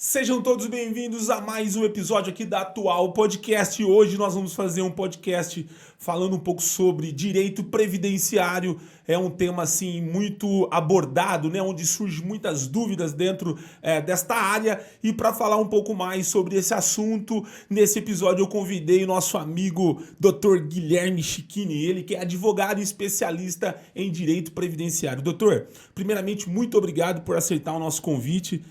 Sejam todos bem-vindos a mais um episódio aqui da Atual Podcast. Hoje nós vamos fazer um podcast falando um pouco sobre direito previdenciário. É um tema assim muito abordado, né? Onde surgem muitas dúvidas dentro desta área. E para falar um pouco mais sobre esse assunto, nesse episódio eu convidei o nosso amigo Dr. Guilherme Chiquini, ele que é advogado e especialista em direito previdenciário. Doutor, primeiramente, muito obrigado por aceitar o nosso convite.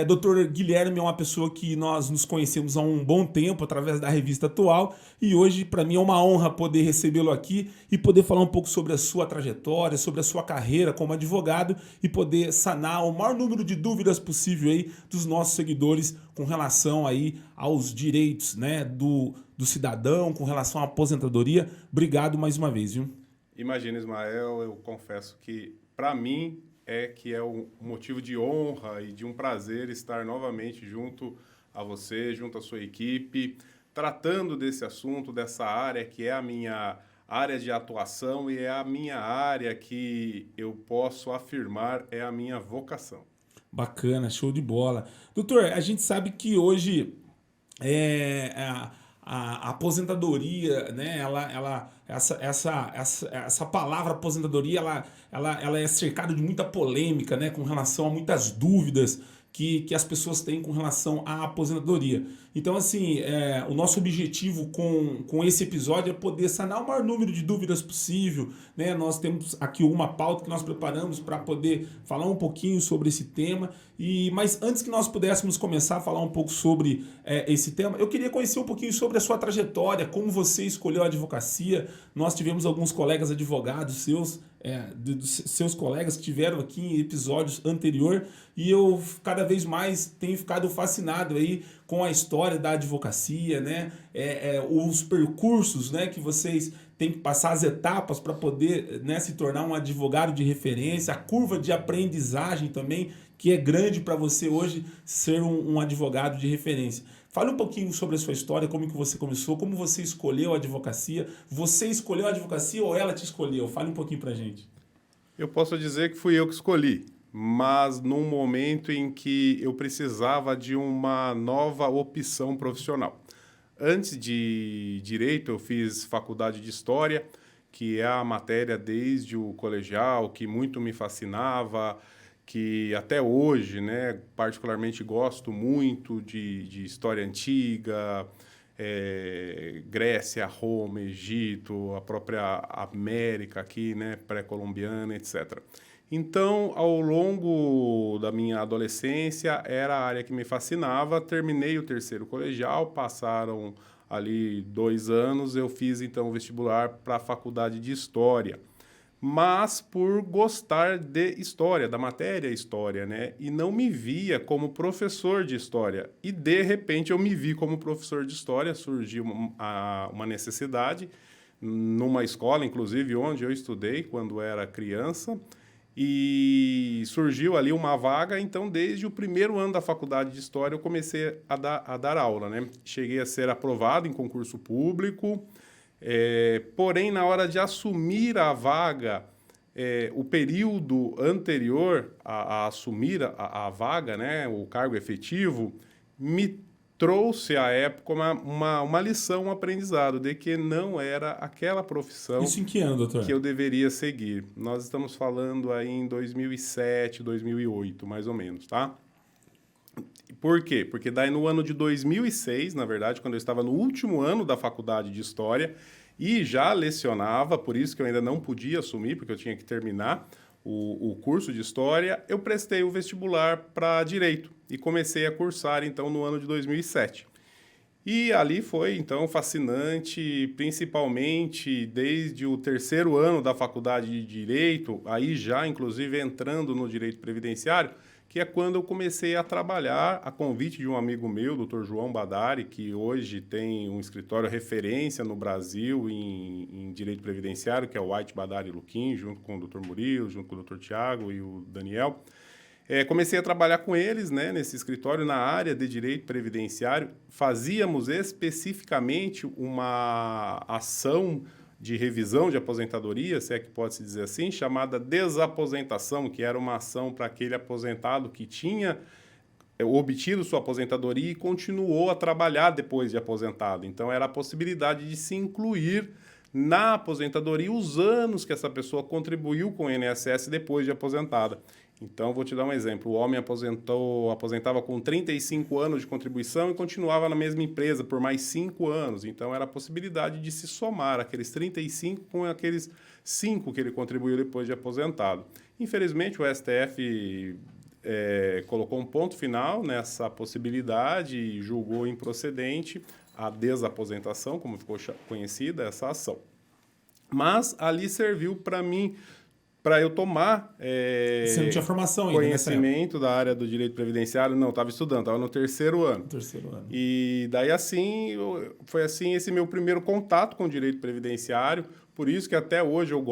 Dr. Guilherme é uma pessoa que nós nos conhecemos há um bom tempo através da revista Atual e hoje para mim é uma honra poder recebê-lo aqui e poder falar um pouco sobre a sua trajetória, sobre a sua carreira como advogado e poder sanar o maior número de dúvidas possível aí dos nossos seguidores com relação aí aos direitos, né, do cidadão, com relação à aposentadoria. Obrigado mais uma vez, viu? Imagina, Ismael, eu confesso que para mim é um motivo de honra e de um prazer estar novamente junto a você, junto à sua equipe, tratando desse assunto, dessa área que é a minha área de atuação e é a minha área que eu posso afirmar é a minha vocação. Bacana, show de bola. Doutor, a gente sabe que hoje a aposentadoria, né? Essa palavra aposentadoria, ela é cercada de muita polêmica, né? Com relação a muitas dúvidas que as pessoas têm com relação à aposentadoria. Então, assim, o nosso objetivo com esse episódio é poder sanar o maior número de dúvidas possível, né? Nós temos aqui uma pauta que nós preparamos para poder falar um pouquinho sobre esse tema. Mas antes que nós pudéssemos começar a falar um pouco sobre esse tema, eu queria conhecer um pouquinho sobre a sua trajetória, como você escolheu a advocacia. Nós tivemos alguns colegas advogados seus colegas que tiveram aqui em episódios anteriores e eu cada vez mais tenho ficado fascinado aí com a história da advocacia, né? Os percursos, né, que vocês têm que passar, as etapas para poder, né, se tornar um advogado de referência, a curva de aprendizagem também, que é grande para você hoje ser um advogado de referência. Fale um pouquinho sobre a sua história, como que você começou, como você escolheu a advocacia. Você escolheu a advocacia ou ela te escolheu? Fale um pouquinho pra gente. Eu posso dizer que fui eu que escolhi, mas num momento em que eu precisava de uma nova opção profissional. Antes de Direito, eu fiz faculdade de História, que é a matéria desde o colegial, que muito me fascinava, que até hoje, né, particularmente gosto muito de história antiga, Grécia, Roma, Egito, a própria América aqui, né, pré-colombiana, etc. Então, ao longo da minha adolescência, era a área que me fascinava. Terminei o terceiro colegial, passaram ali 2 anos, eu fiz então o vestibular para a faculdade de História. Mas por gostar de História, da matéria História, né? E não me via como professor de História. E, de repente, eu me vi como professor de História, surgiu uma necessidade numa escola, inclusive, onde eu estudei quando era criança, e surgiu ali uma vaga, então desde o primeiro ano da faculdade de História eu comecei a dar aula, né? Cheguei a ser aprovado em concurso público, porém na hora de assumir a vaga, o período anterior a assumir a vaga, né, o cargo efetivo, me trouxe à época uma lição, um aprendizado de que não era aquela profissão. Isso em que ano, doutor? Que eu deveria seguir. Nós estamos falando aí em 2007, 2008, mais ou menos, tá? Por quê? Porque daí no ano de 2006, na verdade, quando eu estava no último ano da faculdade de História e já lecionava, por isso que eu ainda não podia assumir, porque eu tinha que terminar o curso de História, eu prestei o vestibular para Direito e comecei a cursar, então, no ano de 2007. E ali foi, então, fascinante, principalmente desde o terceiro ano da faculdade de Direito, aí já, inclusive, entrando no Direito Previdenciário, que é quando eu comecei a trabalhar a convite de um amigo meu, Dr. João Badari, que hoje tem um escritório referência no Brasil em Direito Previdenciário, que é o White, Badari e Luquim, junto com o Dr. Murilo, junto com o Dr. Tiago e o Daniel. Comecei a trabalhar com eles, né, nesse escritório na área de direito previdenciário. Fazíamos especificamente uma ação de revisão de aposentadoria, se é que pode-se dizer assim, chamada desaposentação, que era uma ação para aquele aposentado que tinha obtido sua aposentadoria e continuou a trabalhar depois de aposentado. Então, era a possibilidade de se incluir na aposentadoria os anos que essa pessoa contribuiu com o INSS depois de aposentada. Então, vou te dar um exemplo. O homem aposentava com 35 anos de contribuição e continuava na mesma empresa por mais 5 anos. Então, era a possibilidade de se somar aqueles 35 com aqueles 5 que ele contribuiu depois de aposentado. Infelizmente, o STF colocou um ponto final nessa possibilidade e julgou improcedente a desaposentação, como ficou conhecida essa ação. Mas ali serviu para mim, para eu tomar Você não tinha formação ainda, conhecimento da área do direito previdenciário. Não, estava estudando, estava no terceiro ano. E daí foi assim esse meu primeiro contato com o direito previdenciário. Por isso que até hoje eu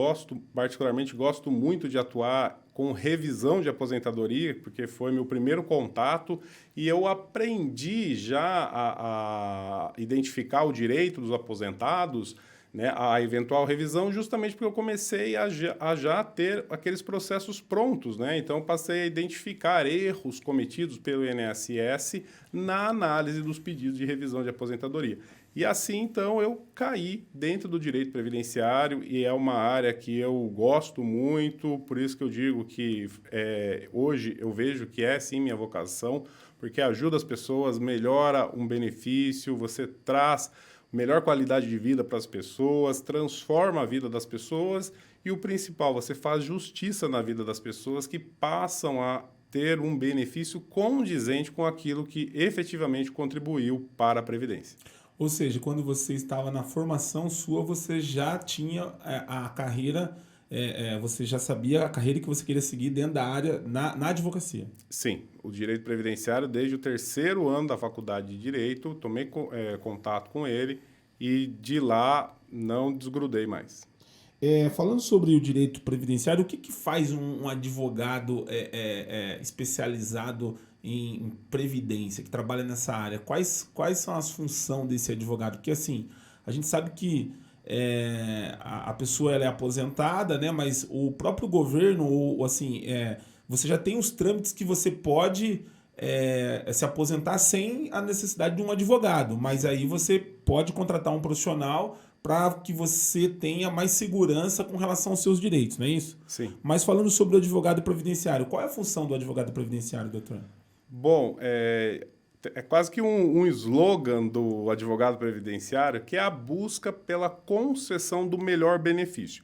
particularmente gosto muito de atuar com revisão de aposentadoria, porque foi meu primeiro contato e eu aprendi já a identificar o direito dos aposentados, né, a eventual revisão, justamente porque eu comecei a já ter aqueles processos prontos, né? Então, passei a identificar erros cometidos pelo INSS na análise dos pedidos de revisão de aposentadoria. E assim, então, eu caí dentro do direito previdenciário e é uma área que eu gosto muito, por isso que eu digo que hoje eu vejo que é, sim, minha vocação, porque ajuda as pessoas, melhora um benefício, você traz melhor qualidade de vida para as pessoas, transforma a vida das pessoas e o principal, você faz justiça na vida das pessoas que passam a ter um benefício condizente com aquilo que efetivamente contribuiu para a Previdência. Ou seja, quando você estava na formação sua, você já tinha a carreira, você já sabia a carreira que você queria seguir dentro da área, na advocacia. Sim, o direito previdenciário, desde o terceiro ano da faculdade de Direito, tomei contato com ele e de lá não desgrudei mais. Falando sobre o direito previdenciário, o que faz um advogado especializado em previdência, que trabalha nessa área? Quais são as funções desse advogado? Porque, assim, a gente sabe que a pessoa ela é aposentada, né? Mas o próprio governo, você já tem os trâmites que você pode se aposentar sem a necessidade de um advogado, mas aí você pode contratar um profissional para que você tenha mais segurança com relação aos seus direitos, não é isso? Sim. Mas falando sobre o advogado previdenciário, qual é a função do advogado previdenciário, doutor? Bom, É quase que um slogan do advogado previdenciário, que é a busca pela concessão do melhor benefício.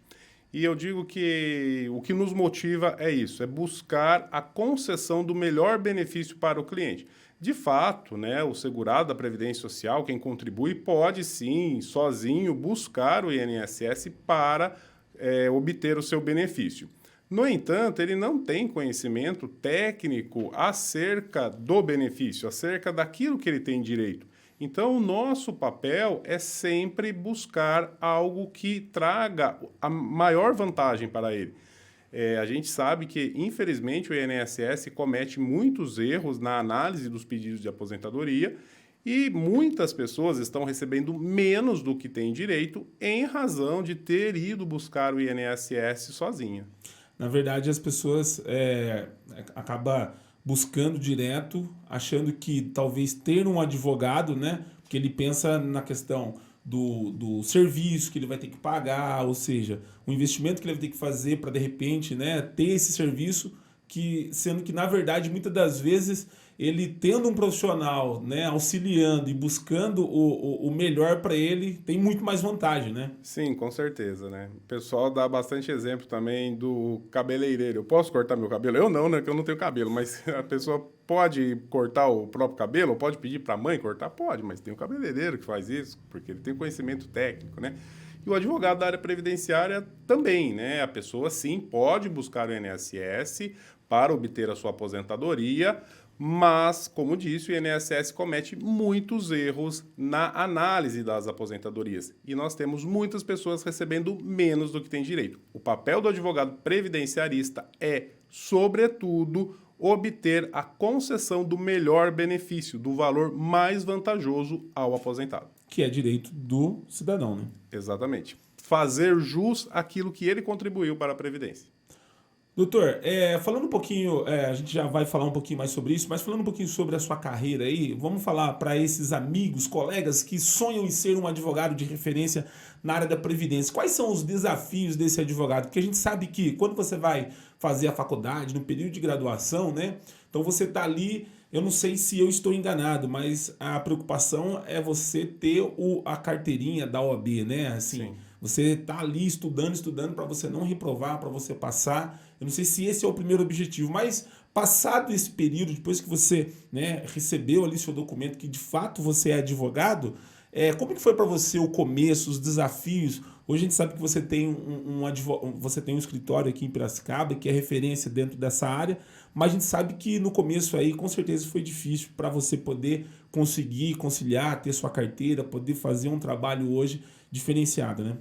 E eu digo que o que nos motiva é isso, é buscar a concessão do melhor benefício para o cliente. De fato, né, o segurado da Previdência Social, quem contribui, pode sim, sozinho, buscar o INSS para obter o seu benefício. No entanto, ele não tem conhecimento técnico acerca do benefício, acerca daquilo que ele tem direito. Então, o nosso papel é sempre buscar algo que traga a maior vantagem para ele. A gente sabe que, infelizmente, o INSS comete muitos erros na análise dos pedidos de aposentadoria e muitas pessoas estão recebendo menos do que têm direito em razão de ter ido buscar o INSS sozinha. Na verdade, as pessoas acabam buscando direto, achando que talvez ter um advogado, né? Porque ele pensa na questão do serviço que ele vai ter que pagar, ou seja, o investimento que ele vai ter que fazer para, de repente, né, ter esse serviço, sendo que, na verdade, muitas das vezes, ele tendo um profissional, né, auxiliando e buscando o melhor para ele, tem muito mais vantagem, né? Sim, com certeza, né? O pessoal dá bastante exemplo também do cabeleireiro. Eu posso cortar meu cabelo? Eu não, né? Que eu não tenho cabelo, mas a pessoa pode cortar o próprio cabelo, ou pode pedir para a mãe cortar? Pode, mas tem um cabeleireiro que faz isso, porque ele tem conhecimento técnico, né? E o advogado da área previdenciária também, né? A pessoa, sim, pode buscar o INSS para obter a sua aposentadoria, mas, como disse, o INSS comete muitos erros na análise das aposentadorias. E nós temos muitas pessoas recebendo menos do que tem direito. O papel do advogado previdenciarista é, sobretudo, obter a concessão do melhor benefício, do valor mais vantajoso ao aposentado. Que é direito do cidadão, né? Exatamente. Fazer jus àquilo que ele contribuiu para a Previdência. Doutor, falando um pouquinho, a gente já vai falar um pouquinho mais sobre isso, mas falando um pouquinho sobre a sua carreira aí, vamos falar para esses amigos, colegas que sonham em ser um advogado de referência na área da Previdência. Quais são os desafios desse advogado? Porque a gente sabe que quando você vai fazer a faculdade, no período de graduação, né? Então você está ali, eu não sei se eu estou enganado, mas a preocupação é você ter a carteirinha da OAB, né? Assim, sim. Você está ali estudando para você não reprovar, para você passar. Eu não sei se esse é o primeiro objetivo, mas passado esse período, depois que você, né, recebeu ali seu documento, que de fato você é advogado, como que foi para você o começo, os desafios? Hoje a gente sabe que você tem você tem um escritório aqui em Piracicaba, que é referência dentro dessa área, mas a gente sabe que no começo aí com certeza foi difícil para você poder conseguir conciliar, ter sua carteira, poder fazer um trabalho hoje diferenciado, né?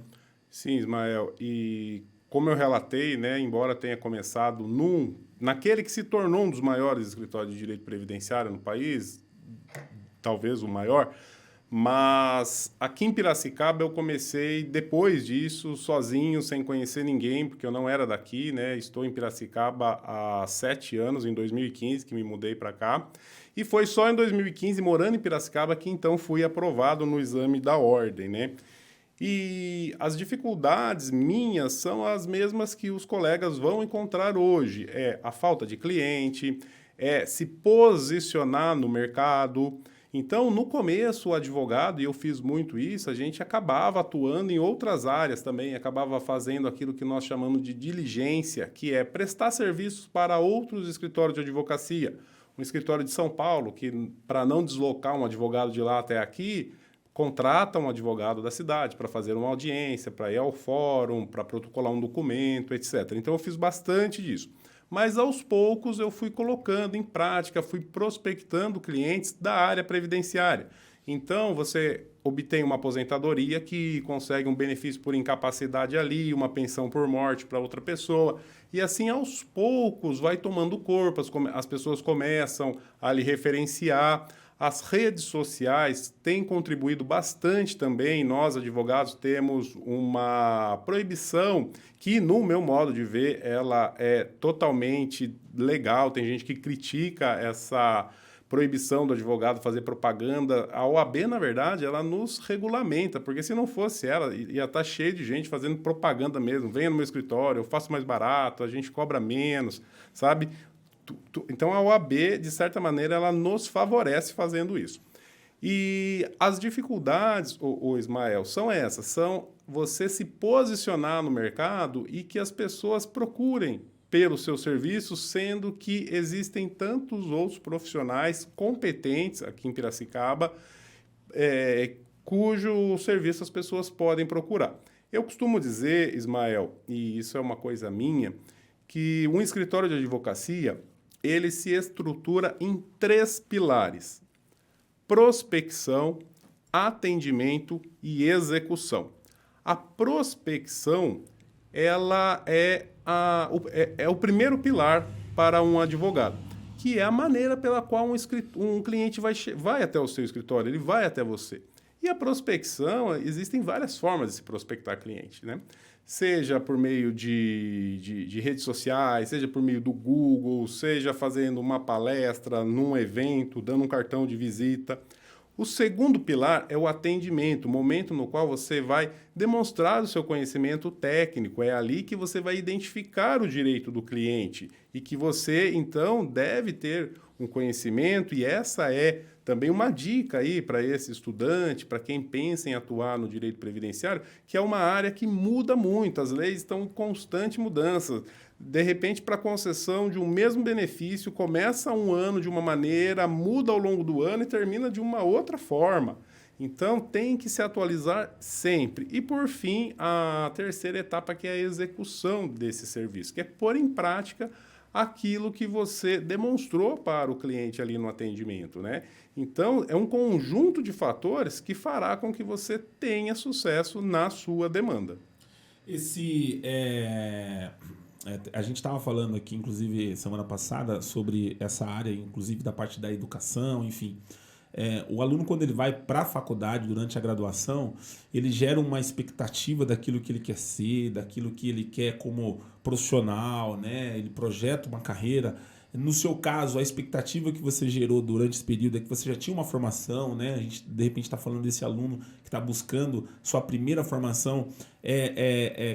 Sim, Ismael, e como eu relatei, né, embora tenha começado naquele que se tornou um dos maiores escritórios de direito previdenciário no país, talvez o maior, mas aqui em Piracicaba eu comecei depois disso, sozinho, sem conhecer ninguém, porque eu não era daqui, né? Estou em Piracicaba há 7 anos, em 2015, que me mudei para cá. E foi só em 2015, morando em Piracicaba, que então fui aprovado no exame da ordem, né? E as dificuldades minhas são as mesmas que os colegas vão encontrar hoje. É a falta de cliente, é se posicionar no mercado. Então, no começo, o advogado, e eu fiz muito isso, a gente acabava atuando em outras áreas também, acabava fazendo aquilo que nós chamamos de diligência, que é prestar serviços para outros escritórios de advocacia. Um escritório de São Paulo, que para não deslocar um advogado de lá até aqui, contrata um advogado da cidade para fazer uma audiência, para ir ao fórum, para protocolar um documento, etc. Então, eu fiz bastante disso. Mas, aos poucos, eu fui colocando em prática, fui prospectando clientes da área previdenciária. Então, você obtém uma aposentadoria que consegue um benefício por incapacidade ali, uma pensão por morte para outra pessoa. E assim, aos poucos, vai tomando corpo, as pessoas começam a lhe referenciar. As redes sociais têm contribuído bastante também. Nós, advogados, temos uma proibição que, no meu modo de ver, ela é totalmente legal. Tem gente que critica essa proibição do advogado fazer propaganda. A OAB, na verdade, ela nos regulamenta, porque se não fosse ela, ia estar cheio de gente fazendo propaganda mesmo. Venha no meu escritório, eu faço mais barato, a gente cobra menos, sabe? Então, a OAB, de certa maneira, ela nos favorece fazendo isso. E as dificuldades, o Ismael, são essas. São você se posicionar no mercado e que as pessoas procurem pelos seus serviços, sendo que existem tantos outros profissionais competentes aqui em Piracicaba, cujo serviço as pessoas podem procurar. Eu costumo dizer, Ismael, e isso é uma coisa minha, que um escritório de advocacia, ele se estrutura em 3 pilares: prospecção, atendimento e execução. A prospecção, ela é o primeiro pilar para um advogado, que é a maneira pela qual um cliente vai até o seu escritório, ele vai até você. E a prospecção, existem várias formas de se prospectar cliente, né? Seja por meio de redes sociais, seja por meio do Google, seja fazendo uma palestra num evento, dando um cartão de visita. O segundo pilar é o atendimento, o momento no qual você vai demonstrar o seu conhecimento técnico. É ali que você vai identificar o direito do cliente e que você, então, deve ter um conhecimento, e essa é também uma dica aí para esse estudante, para quem pensa em atuar no direito previdenciário, que é uma área que muda muito, as leis estão em constante mudança. De repente, para a concessão de um mesmo benefício, começa um ano de uma maneira, muda ao longo do ano e termina de uma outra forma. Então, tem que se atualizar sempre. E, por fim, a terceira etapa, que é a execução desse serviço, que é pôr em prática aquilo que você demonstrou para o cliente ali no atendimento, né? Então, é um conjunto de fatores que fará com que você tenha sucesso na sua demanda. A gente estava falando aqui, inclusive, semana passada, sobre essa área, inclusive, da parte da educação, enfim. O aluno, quando ele vai para a faculdade, durante a graduação, ele gera uma expectativa daquilo que ele quer ser, daquilo que ele quer como profissional, né? Ele projeta uma carreira. No seu caso, a expectativa que você gerou durante esse período é que você já tinha uma formação, né? A gente, de repente, está falando desse aluno que está buscando sua primeira formação,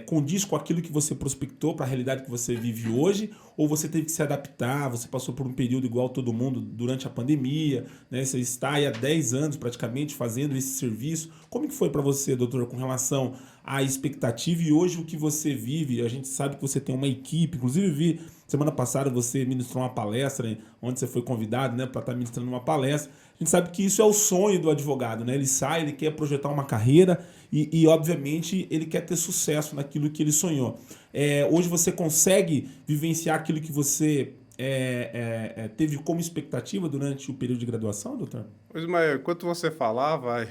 condiz com aquilo que você prospectou para a realidade que você vive hoje, ou você teve que se adaptar, você passou por um período igual todo mundo durante a pandemia, né? Você está aí há 10 anos praticamente fazendo esse serviço. Como que foi para você, doutor, com relação à expectativa e hoje o que você vive? A gente sabe que você tem uma equipe, inclusive vi semana passada você ministrou uma palestra, né, onde você foi convidado, né, para estar ministrando uma palestra. A gente sabe que isso é o sonho do advogado, né? Ele sai, ele quer projetar uma carreira e obviamente, ele quer ter sucesso naquilo que ele sonhou. Hoje você consegue vivenciar aquilo que você teve como expectativa durante o período de graduação, doutor? Ismael, enquanto você falava,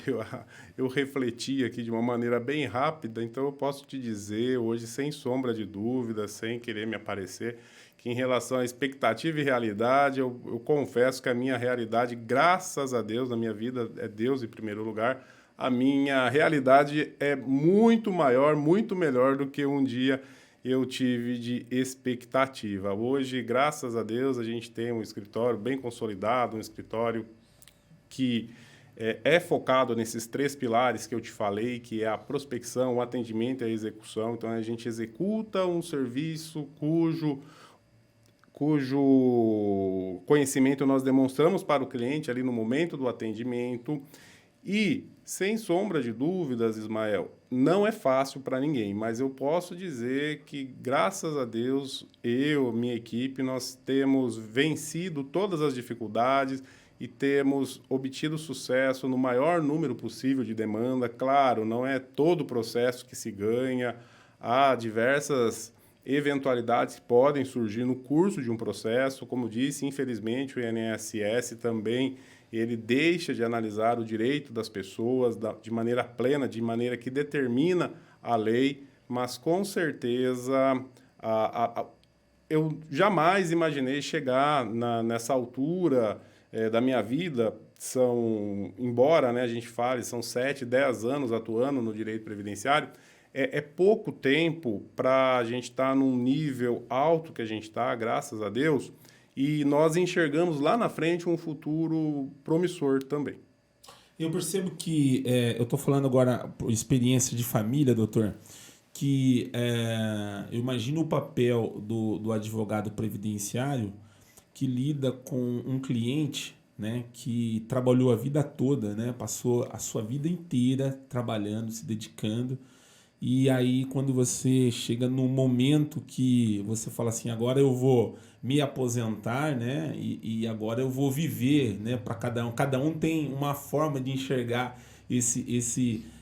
eu refleti aqui de uma maneira bem rápida, então eu posso te dizer hoje, sem sombra de dúvida, sem querer me aparecer, que em relação à expectativa e realidade, eu confesso que a minha realidade, graças a Deus, na minha vida, é Deus em primeiro lugar, a minha realidade é muito maior, muito melhor do que um dia eu tive de expectativa. Hoje, graças a Deus, a gente tem um escritório bem consolidado, um escritório que é focado nesses 3 pilares que eu te falei, que é a prospecção, o atendimento e a execução. Então, a gente executa um serviço cujo conhecimento nós demonstramos para o cliente ali no momento do atendimento. E, sem sombra de dúvidas, Ismael, não é fácil para ninguém, mas eu posso dizer que, graças a Deus, minha equipe, nós temos vencido todas as dificuldades e temos obtido sucesso no maior número possível de demanda. Claro, não é todo o processo que se ganha, há diversas eventualidades que podem surgir no curso de um processo. Como disse, infelizmente, o INSS também ele deixa de analisar o direito das pessoas de maneira plena, de maneira que determina a lei, mas com certeza eu jamais imaginei chegar nessa altura da minha vida. Embora, né, a gente fale, são 7, 10 anos atuando no direito previdenciário, é pouco tempo para a gente estar num nível alto que a gente está, graças a Deus, e nós enxergamos lá na frente um futuro promissor também. Eu percebo que, eu estou falando agora por experiência de família, doutor, que eu imagino o papel do advogado previdenciário que lida com um cliente, né, que trabalhou a vida toda, né, passou a sua vida inteira trabalhando, se dedicando, e aí quando você chega no momento que você fala assim, agora eu vou me aposentar, né, e agora eu vou viver, né, para cada um tem uma forma de enxergar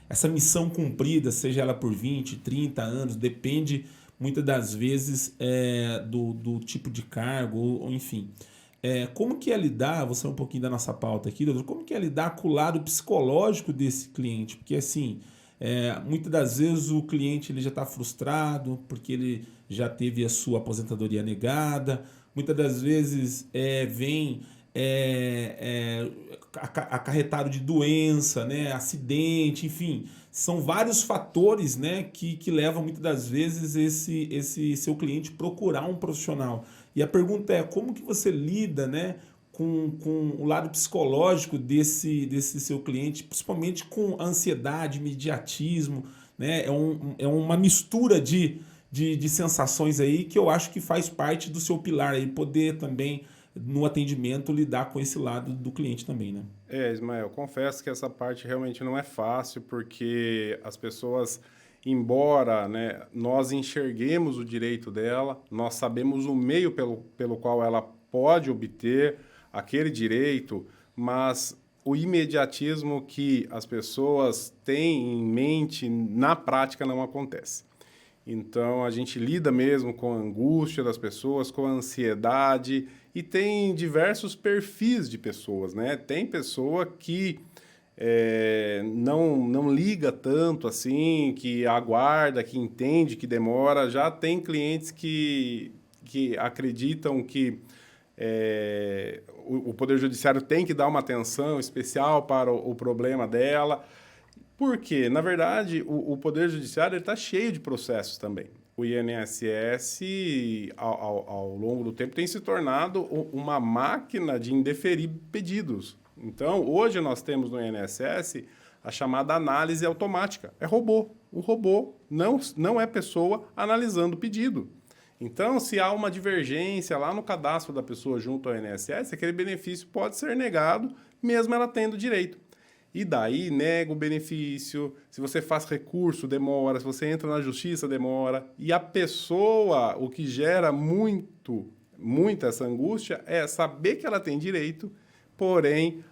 essa missão cumprida, seja ela por 20, 30 anos, depende muitas das vezes do tipo de cargo, ou enfim. Como que é lidar, vou sair um pouquinho da nossa pauta aqui, doutor, como que é lidar com o lado psicológico desse cliente? Porque assim, muitas das vezes o cliente ele já está frustrado porque ele já teve a sua aposentadoria negada, muitas das vezes vem acarretado de doença, né, acidente, enfim, são vários fatores, né, que levam muitas das vezes esse seu cliente procurar um profissional. E a pergunta é, como que você lida, né, com o lado psicológico desse seu cliente, principalmente com ansiedade, imediatismo, né, é uma mistura de sensações aí que eu acho que faz parte do seu pilar aí, poder também no atendimento lidar com esse lado do cliente também, né? Ismael, confesso que essa parte realmente não é fácil, porque as pessoas, embora, né, nós enxerguemos o direito dela, nós sabemos o meio pelo qual ela pode obter aquele direito, mas o imediatismo que as pessoas têm em mente, na prática, não acontece. Então, a gente lida mesmo com a angústia das pessoas, com a ansiedade, e tem diversos perfis de pessoas, né? Tem pessoa que não liga tanto assim, que aguarda, que entende, que demora. Já tem clientes que acreditam que o Poder Judiciário tem que dar uma atenção especial para o problema dela. Por quê? Na verdade, o Poder Judiciário está cheio de processos também. O INSS, ao longo do tempo, tem se tornado uma máquina de indeferir pedidos. Então, hoje nós temos no INSS a chamada análise automática. É robô. O robô não é pessoa analisando o pedido. Então, se há uma divergência lá no cadastro da pessoa junto ao INSS, aquele benefício pode ser negado, mesmo ela tendo direito. E daí nega o benefício, se você faz recurso, demora, se você entra na justiça, demora. E a pessoa, o que gera muita essa angústia é saber que ela tem direito, porém,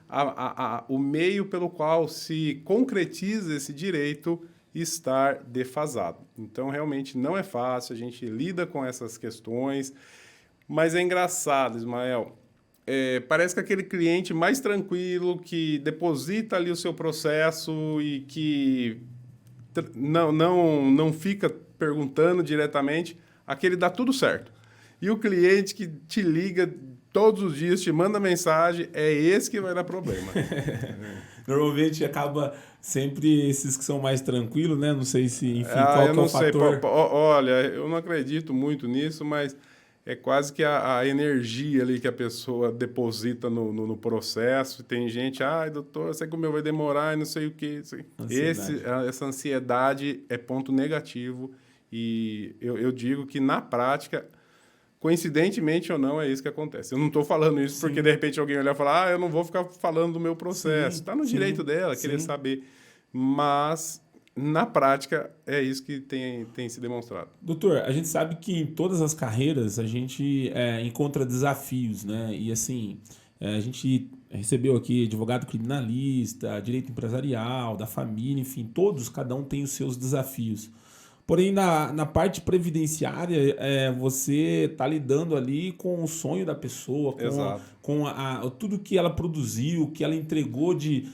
o meio pelo qual se concretiza esse direito estar defasado. Então, realmente não é fácil, a gente lida com essas questões, mas é engraçado, Ismael. Parece que aquele cliente mais tranquilo, que deposita ali o seu processo e que não fica perguntando diretamente, aquele dá tudo certo. E o cliente que te liga todos os dias, te manda mensagem, é esse que vai dar problema. Normalmente acaba sempre esses que são mais tranquilos, né? Não sei se, enfim, qual que é o fator. Olha, eu não acredito muito nisso, mas é quase que a energia ali que a pessoa deposita no processo. Tem gente, doutor, eu sei que o meu vai demorar e não sei o quê. Essa ansiedade é ponto negativo. E eu digo que, na prática, coincidentemente ou não, é isso que acontece. Eu não estou falando isso porque, de repente, alguém olhar e falar, eu não vou ficar falando do meu processo. Está no direito dela, querer saber. Mas, na prática, é isso que tem se demonstrado. Doutor, a gente sabe que em todas as carreiras a gente encontra desafios, né? E assim, a gente recebeu aqui advogado criminalista, direito empresarial, da família, enfim, todos, cada um tem os seus desafios. Porém, na parte previdenciária, você está lidando ali com o sonho da pessoa, com tudo que ela produziu, que ela entregou de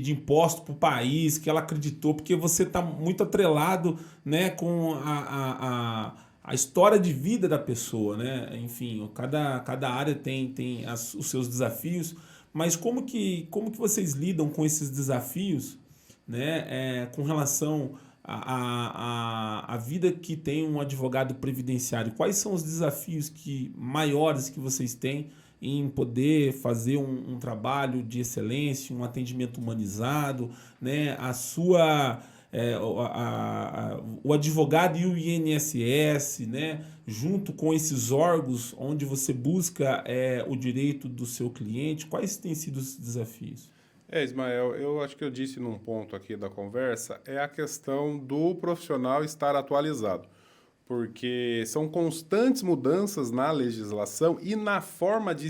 imposto para o país, que ela acreditou, porque você está muito atrelado, né, com a história de vida da pessoa, né? Enfim, cada área tem os seus desafios, mas como que vocês lidam com esses desafios, né, com relação a vida que tem um advogado previdenciário? Quais são os desafios maiores que vocês têm em poder fazer um trabalho de excelência, um atendimento humanizado, né? A sua o advogado e o INSS, né, junto com esses órgãos onde você busca o direito do seu cliente, quais têm sido os desafios? Ismael, eu acho que eu disse num ponto aqui da conversa, é a questão do profissional estar atualizado, porque são constantes mudanças na legislação e na forma de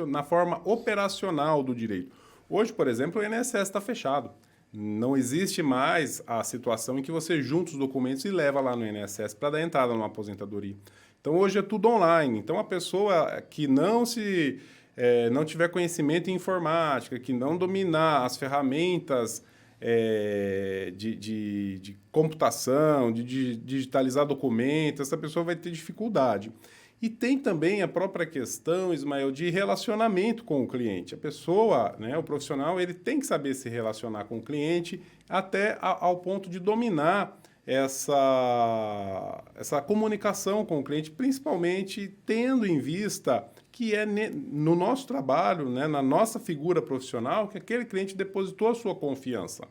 na forma operacional do direito. Hoje, por exemplo, o INSS está fechado. Não existe mais a situação em que você junta os documentos e leva lá no INSS para dar entrada numa aposentadoria. Então, hoje é tudo online. Então, a pessoa que não tiver conhecimento em informática, que não dominar as ferramentas de computação, de digitalizar documentos, essa pessoa vai ter dificuldade. E tem também a própria questão, Ismael, de relacionamento com o cliente. A pessoa, né, o profissional, ele tem que saber se relacionar com o cliente até ao ponto de dominar essa comunicação com o cliente, principalmente tendo em vista que no nosso trabalho, né, na nossa figura profissional, que aquele cliente depositou a sua confiança.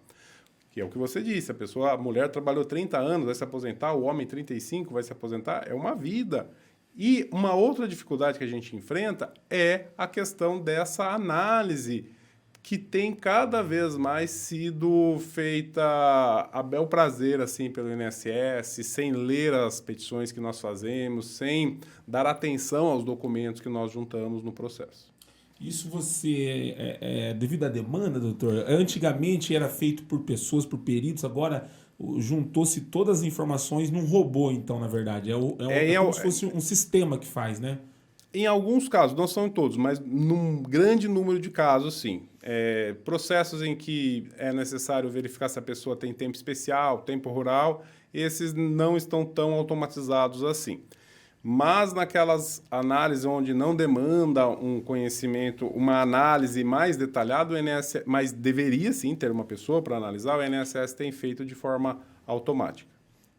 Que é o que você disse, a mulher trabalhou 30 anos, vai se aposentar, o homem 35 vai se aposentar, é uma vida. E uma outra dificuldade que a gente enfrenta é a questão dessa análise que tem cada vez mais sido feita a bel prazer assim, pelo INSS, sem ler as petições que nós fazemos, sem dar atenção aos documentos que nós juntamos no processo. Isso devido à demanda, doutor? Antigamente era feito por pessoas, por peritos, agora juntou-se todas as informações num robô, então, na verdade. É como se fosse um sistema que faz, né? Em alguns casos, não são em todos, mas num grande número de casos, sim. Processos em que é necessário verificar se a pessoa tem tempo especial, tempo rural, esses não estão tão automatizados assim. Mas naquelas análises onde não demanda um conhecimento, uma análise mais detalhada, o INSS, mas deveria sim ter uma pessoa para analisar, o INSS tem feito de forma automática.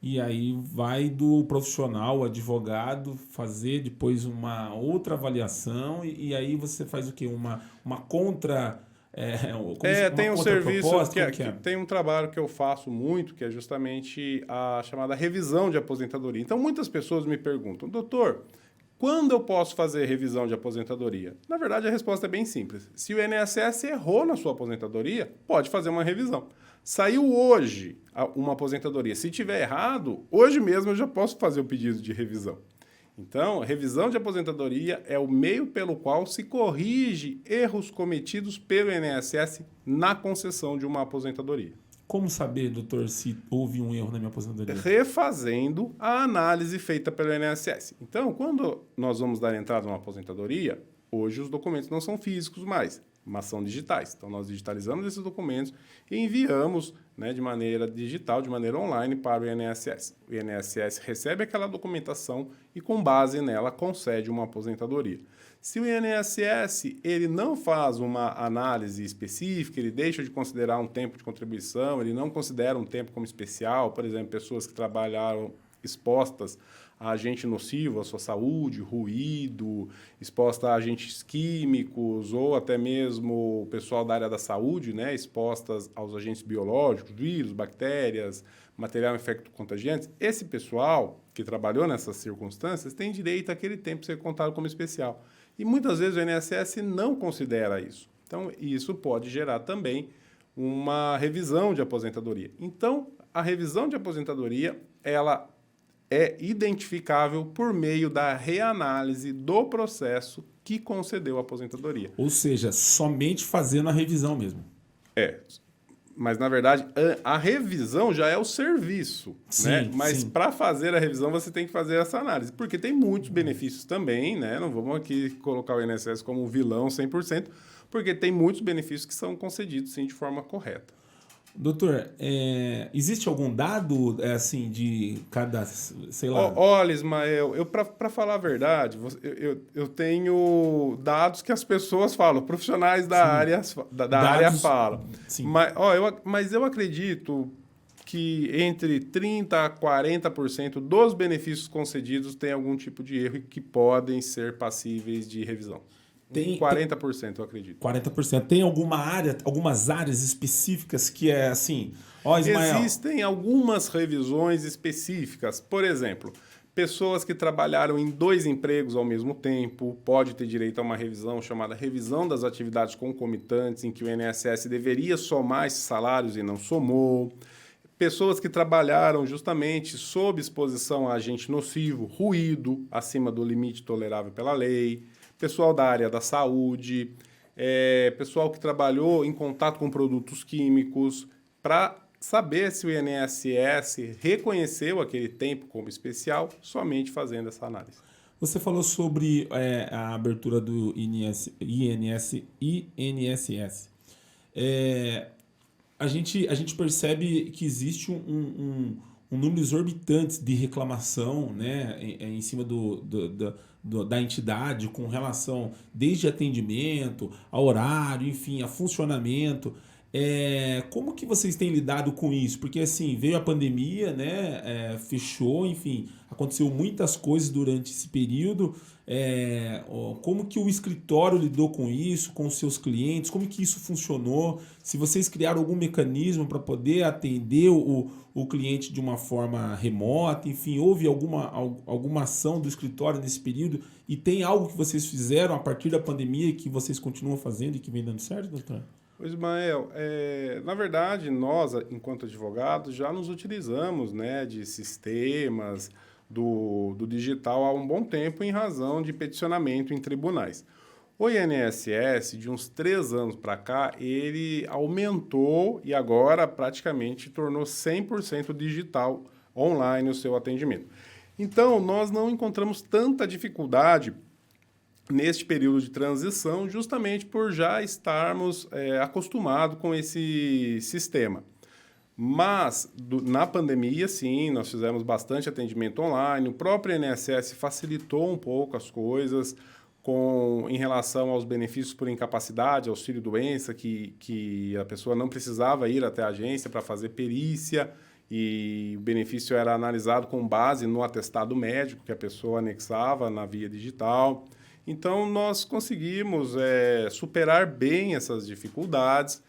E aí vai do profissional, o advogado, fazer depois uma outra avaliação e aí você faz o quê? Uma contra... tem um serviço, tem um trabalho que eu faço muito, que é justamente a chamada revisão de aposentadoria. Então, muitas pessoas me perguntam, doutor, quando eu posso fazer revisão de aposentadoria? Na verdade, a resposta é bem simples. Se o INSS errou na sua aposentadoria, pode fazer uma revisão. Saiu hoje uma aposentadoria. Se tiver errado, hoje mesmo eu já posso fazer o pedido de revisão. Então, a revisão de aposentadoria é o meio pelo qual se corrige erros cometidos pelo INSS na concessão de uma aposentadoria. Como saber, doutor, se houve um erro na minha aposentadoria? Refazendo a análise feita pelo INSS. Então, quando nós vamos dar entrada numa aposentadoria, hoje os documentos não são físicos mais, mas são digitais. Então, nós digitalizamos esses documentos e enviamos, né, de maneira digital, de maneira online para o INSS. O INSS recebe aquela documentação e, com base nela, concede uma aposentadoria. Se o INSS ele não faz uma análise específica, ele deixa de considerar um tempo de contribuição, ele não considera um tempo como especial, por exemplo, pessoas que trabalharam expostas a agente nocivo à sua saúde, ruído, exposta a agentes químicos ou até mesmo o pessoal da área da saúde, né, expostas aos agentes biológicos, vírus, bactérias, material infecto-contagiante. Esse pessoal que trabalhou nessas circunstâncias tem direito àquele tempo ser contado como especial. E muitas vezes o INSS não considera isso. Então, isso pode gerar também uma revisão de aposentadoria. Então, a revisão de aposentadoria, ela é identificável por meio da reanálise do processo que concedeu a aposentadoria. Ou seja, somente fazendo a revisão mesmo. Mas, na verdade, a revisão já é o serviço, sim, né? Mas para fazer a revisão, você tem que fazer essa análise, porque tem muitos benefícios também, né? Não vamos aqui colocar o INSS como um vilão 100%, porque tem muitos benefícios que são concedidos, sim, de forma correta. Doutor, existe algum dado assim de cada, sei lá... Olha, Ismael, para falar a verdade, eu tenho dados que as pessoas falam, profissionais da área falam. Sim. Mas eu acredito que entre 30% a 40% dos benefícios concedidos tem algum tipo de erro que podem ser passíveis de revisão. 40%, eu acredito. 40%. Tem algumas áreas específicas que é assim, Ó, Ismael. Existem algumas revisões específicas. Por exemplo, pessoas que trabalharam em 2 empregos ao mesmo tempo pode ter direito a uma revisão chamada revisão das atividades concomitantes, em que o INSS deveria somar esses salários e não somou. Pessoas que trabalharam justamente sob exposição a agente nocivo, ruído, acima do limite tolerável pela lei. Pessoal da área da saúde, pessoal que trabalhou em contato com produtos químicos, para saber se o INSS reconheceu aquele tempo como especial, somente fazendo essa análise. Você falou sobre a abertura do INSS. A gente percebe que existe um número exorbitante de reclamação, né, em cima da entidade com relação desde atendimento, a horário, enfim, a funcionamento. Como que vocês têm lidado com isso? Porque assim, veio a pandemia, né? Fechou, enfim, aconteceu muitas coisas durante esse período. Como que o escritório lidou com isso, com os seus clientes? Como que isso funcionou? Se vocês criaram algum mecanismo para poder atender o cliente de uma forma remota, enfim, houve alguma ação do escritório nesse período? E tem algo que vocês fizeram a partir da pandemia que vocês continuam fazendo e que vem dando certo, doutor? Ismael, na verdade, nós, enquanto advogados, já nos utilizamos, né, de sistemas do digital há um bom tempo em razão de peticionamento em tribunais. O INSS, de uns 3 anos para cá, ele aumentou e agora praticamente tornou 100% digital online o seu atendimento. Então, nós não encontramos tanta dificuldade neste período de transição, justamente por já estarmos acostumados com esse sistema. Mas, na pandemia, sim, nós fizemos bastante atendimento online, o próprio INSS facilitou um pouco as coisas em relação aos benefícios por incapacidade, auxílio-doença, que a pessoa não precisava ir até a agência para fazer perícia, e o benefício era analisado com base no atestado médico que a pessoa anexava na via digital. Então, nós conseguimos superar bem essas dificuldades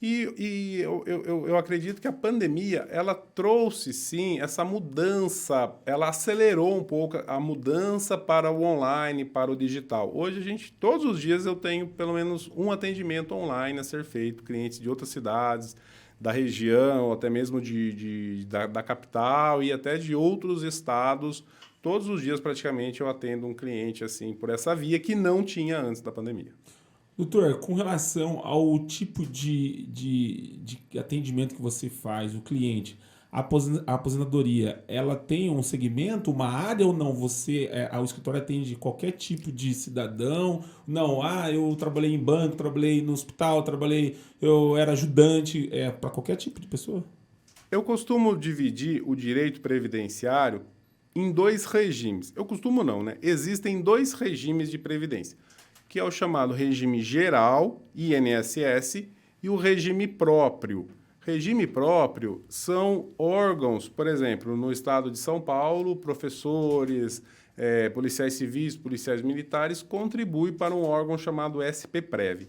e eu acredito que a pandemia, ela trouxe, sim, essa mudança, ela acelerou um pouco a mudança para o online, para o digital. Hoje, todos os dias eu tenho pelo menos um atendimento online a ser feito, clientes de outras cidades, da região, até mesmo da capital e até de outros estados. Todos os dias, praticamente, eu atendo um cliente assim por essa via que não tinha antes da pandemia. Doutor, com relação ao tipo de atendimento que você faz, o cliente, a aposentadoria, ela tem um segmento, uma área ou não? O escritório atende qualquer tipo de cidadão? Não, eu trabalhei em banco, trabalhei no hospital, eu era ajudante, para qualquer tipo de pessoa? Eu costumo dividir o direito previdenciário em 2 regimes. Eu costumo não, né? Existem 2 regimes de previdência, que é o chamado regime geral, INSS, e o regime próprio. Regime próprio são órgãos, por exemplo, no estado de São Paulo, professores, policiais civis, policiais militares, contribuem para um órgão chamado SPPrev.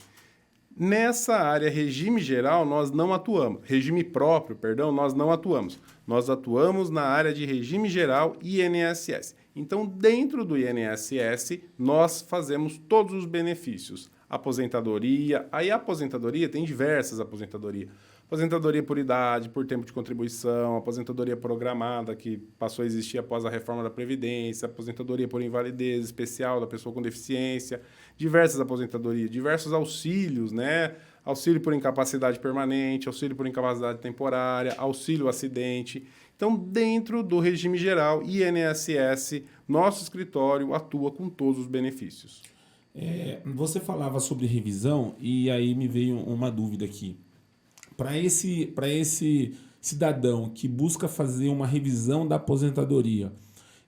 Nessa área, regime geral, nós não atuamos. Regime próprio, perdão, nós não atuamos. Nós atuamos na área de regime geral e INSS. Então, dentro do INSS, nós fazemos todos os benefícios. Aposentadoria, aí a aposentadoria tem diversas aposentadorias. Aposentadoria por idade, por tempo de contribuição, aposentadoria programada, que passou a existir após a reforma da Previdência, aposentadoria por invalidez especial da pessoa com deficiência, diversas aposentadorias, diversos auxílios, né? Auxílio por incapacidade permanente, auxílio por incapacidade temporária, auxílio acidente. Então, dentro do regime geral, INSS, nosso escritório atua com todos os benefícios. Você falava sobre revisão e aí me veio uma dúvida aqui. Para esse cidadão que busca fazer uma revisão da aposentadoria,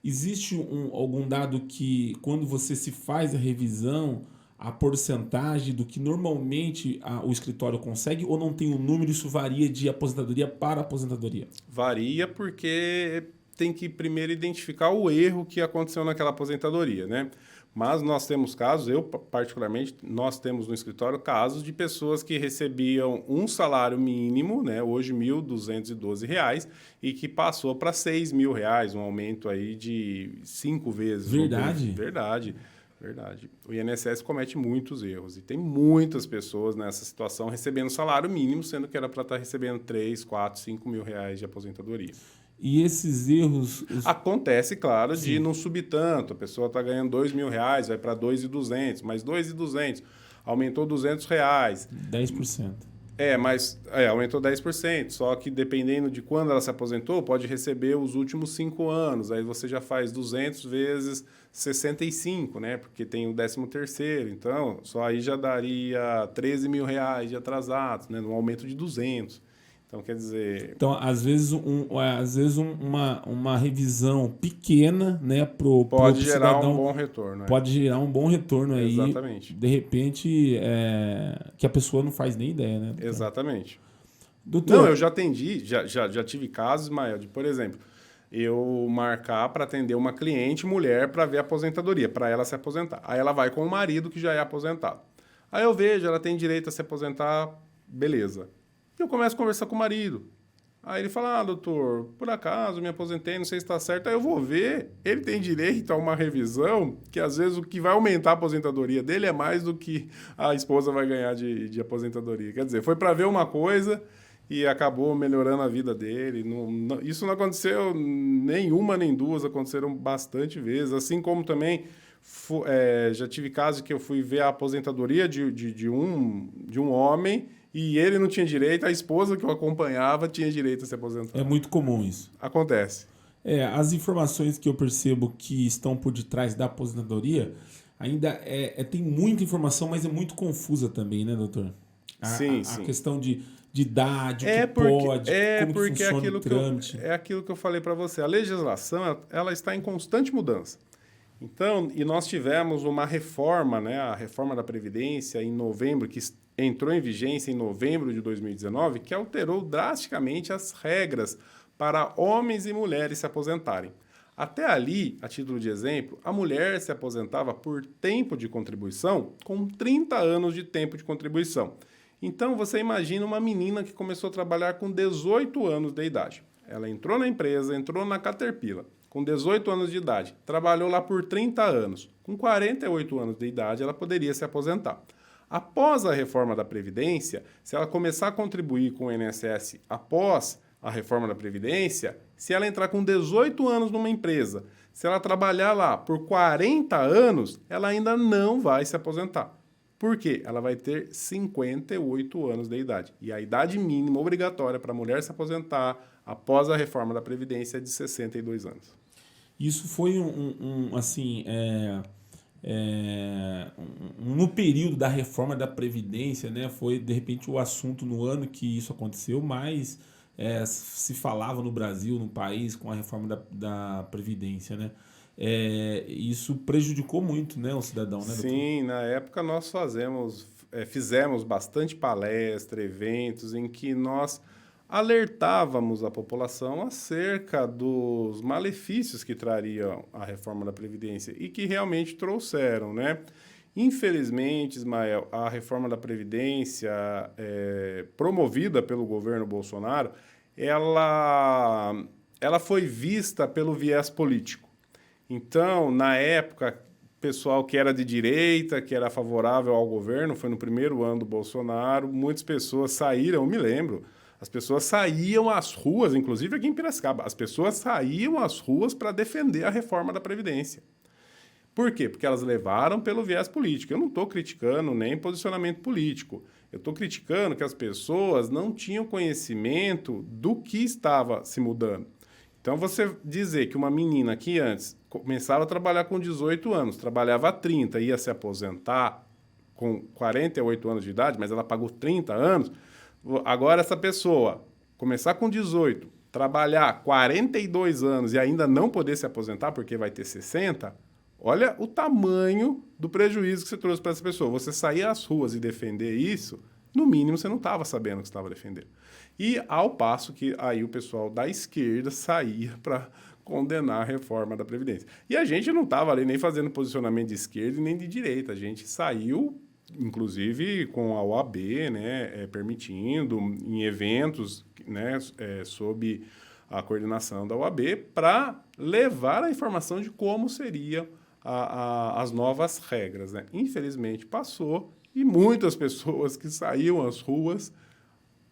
existe algum dado que, quando você se faz a revisão, a porcentagem do que normalmente o escritório consegue, ou não tem um número, isso varia de aposentadoria para aposentadoria? Varia porque tem que primeiro identificar o erro que aconteceu naquela aposentadoria, né? Mas nós temos casos, eu particularmente, nós temos no escritório casos de pessoas que recebiam um salário mínimo, né, hoje R$ 1.212, e que passou para R$ 6.000, um aumento aí de 5 vezes. Verdade? Verdade. Verdade. O INSS comete muitos erros e tem muitas pessoas nessa situação recebendo salário mínimo, sendo que era para estar recebendo 3, 4, 5 mil reais de aposentadoria. E esses erros... Acontece, claro, de não subir tanto. A pessoa está ganhando R$ 2.000, vai para 2.200, mais 2.200, aumentou R$ 200. 10%. Aumentou 10%, só que dependendo de quando ela se aposentou, pode receber os últimos 5 anos. Aí você já faz 200 vezes 65, né? Porque tem o 13º. Então, só aí já daria R$ 13.000 de atrasados, né? No aumento de 200. Então, quer dizer... Então, às vezes uma revisão pequena, né, pro pode gerar cidadão, um bom retorno. Né? Pode gerar um bom retorno aí. Exatamente. De repente, que a pessoa não faz nem ideia, né? Doutor? Exatamente. Doutor, não, eu já atendi, já tive casos, Mael, de, por exemplo, eu marcar para atender uma cliente mulher para ver a aposentadoria, para ela se aposentar. Aí ela vai com o marido que já é aposentado. Aí eu vejo, ela tem direito a se aposentar, beleza. Eu começo a conversar com o marido. Aí ele fala, doutor, por acaso me aposentei, não sei se está certo. Aí eu vou ver, ele tem direito a uma revisão que às vezes o que vai aumentar a aposentadoria dele é mais do que a esposa vai ganhar de aposentadoria. Quer dizer, foi para ver uma coisa e acabou melhorando a vida dele. Isso não aconteceu nenhuma nem duas, aconteceram bastante vezes. Assim como também já tive casos que eu fui ver a aposentadoria de um homem e ele não tinha direito, a esposa que o acompanhava tinha direito a se aposentar. É muito comum isso. Acontece. As informações que eu percebo que estão por detrás da aposentadoria ainda tem muita informação, mas é muito confusa também, né, doutor? Sim. A questão de idade, o que pode, como que funciona o trâmite. É aquilo que eu falei para você. A legislação ela está em constante mudança. Então, e nós tivemos uma reforma, né, a reforma da Previdência em novembro, que entrou em vigência em novembro de 2019, que alterou drasticamente as regras para homens e mulheres se aposentarem. Até ali, a título de exemplo, a mulher se aposentava por tempo de contribuição com 30 anos de tempo de contribuição. Então, você imagina uma menina que começou a trabalhar com 18 anos de idade. Ela entrou na empresa, entrou na Caterpillar, com 18 anos de idade, trabalhou lá por 30 anos. Com 48 anos de idade, ela poderia se aposentar. Após a reforma da Previdência, se ela começar a contribuir com o INSS após a reforma da Previdência, se ela entrar com 18 anos numa empresa, se ela trabalhar lá por 40 anos, ela ainda não vai se aposentar. Por quê? Ela vai ter 58 anos de idade. E a idade mínima obrigatória para a mulher se aposentar após a reforma da Previdência é de 62 anos. Isso foi no período da reforma da Previdência, né? Foi, de repente, o assunto no ano que isso aconteceu, mas se falava no Brasil, no país, com a reforma da Previdência, né? Isso prejudicou muito, né, o cidadão, né, doutor? Sim, na época nós fizemos bastante palestra, eventos em que nós alertávamos a população acerca dos malefícios que trariam a reforma da Previdência e que realmente trouxeram, né? Infelizmente, Ismael, a reforma da Previdência promovida pelo governo Bolsonaro, ela foi vista pelo viés político. Então, na época, o pessoal que era de direita, que era favorável ao governo, foi no primeiro ano do Bolsonaro, muitas pessoas saíram, eu me lembro, as pessoas saíam às ruas, inclusive aqui em Piracicaba, as pessoas saíam às ruas para defender a reforma da Previdência. Por quê? Porque elas levaram pelo viés político. Eu não estou criticando nem posicionamento político. Eu estou criticando que as pessoas não tinham conhecimento do que estava se mudando. Então, você dizer que uma menina que antes começava a trabalhar com 18 anos, trabalhava 30 e ia se aposentar com 48 anos de idade, mas ela pagou 30 anos... Agora, essa pessoa começar com 18, trabalhar 42 anos e ainda não poder se aposentar porque vai ter 60, olha o tamanho do prejuízo que você trouxe para essa pessoa. Você sair às ruas e defender isso, no mínimo você não estava sabendo o que estava defendendo. E ao passo que aí o pessoal da esquerda saía para condenar a reforma da Previdência. E a gente não estava ali nem fazendo posicionamento de esquerda e nem de direita. A gente saiu, inclusive, com a OAB, né, permitindo em eventos, né, sob a coordenação da OAB, para levar a informação de como seriam as novas regras. Né? Infelizmente, passou e muitas pessoas que saíam às ruas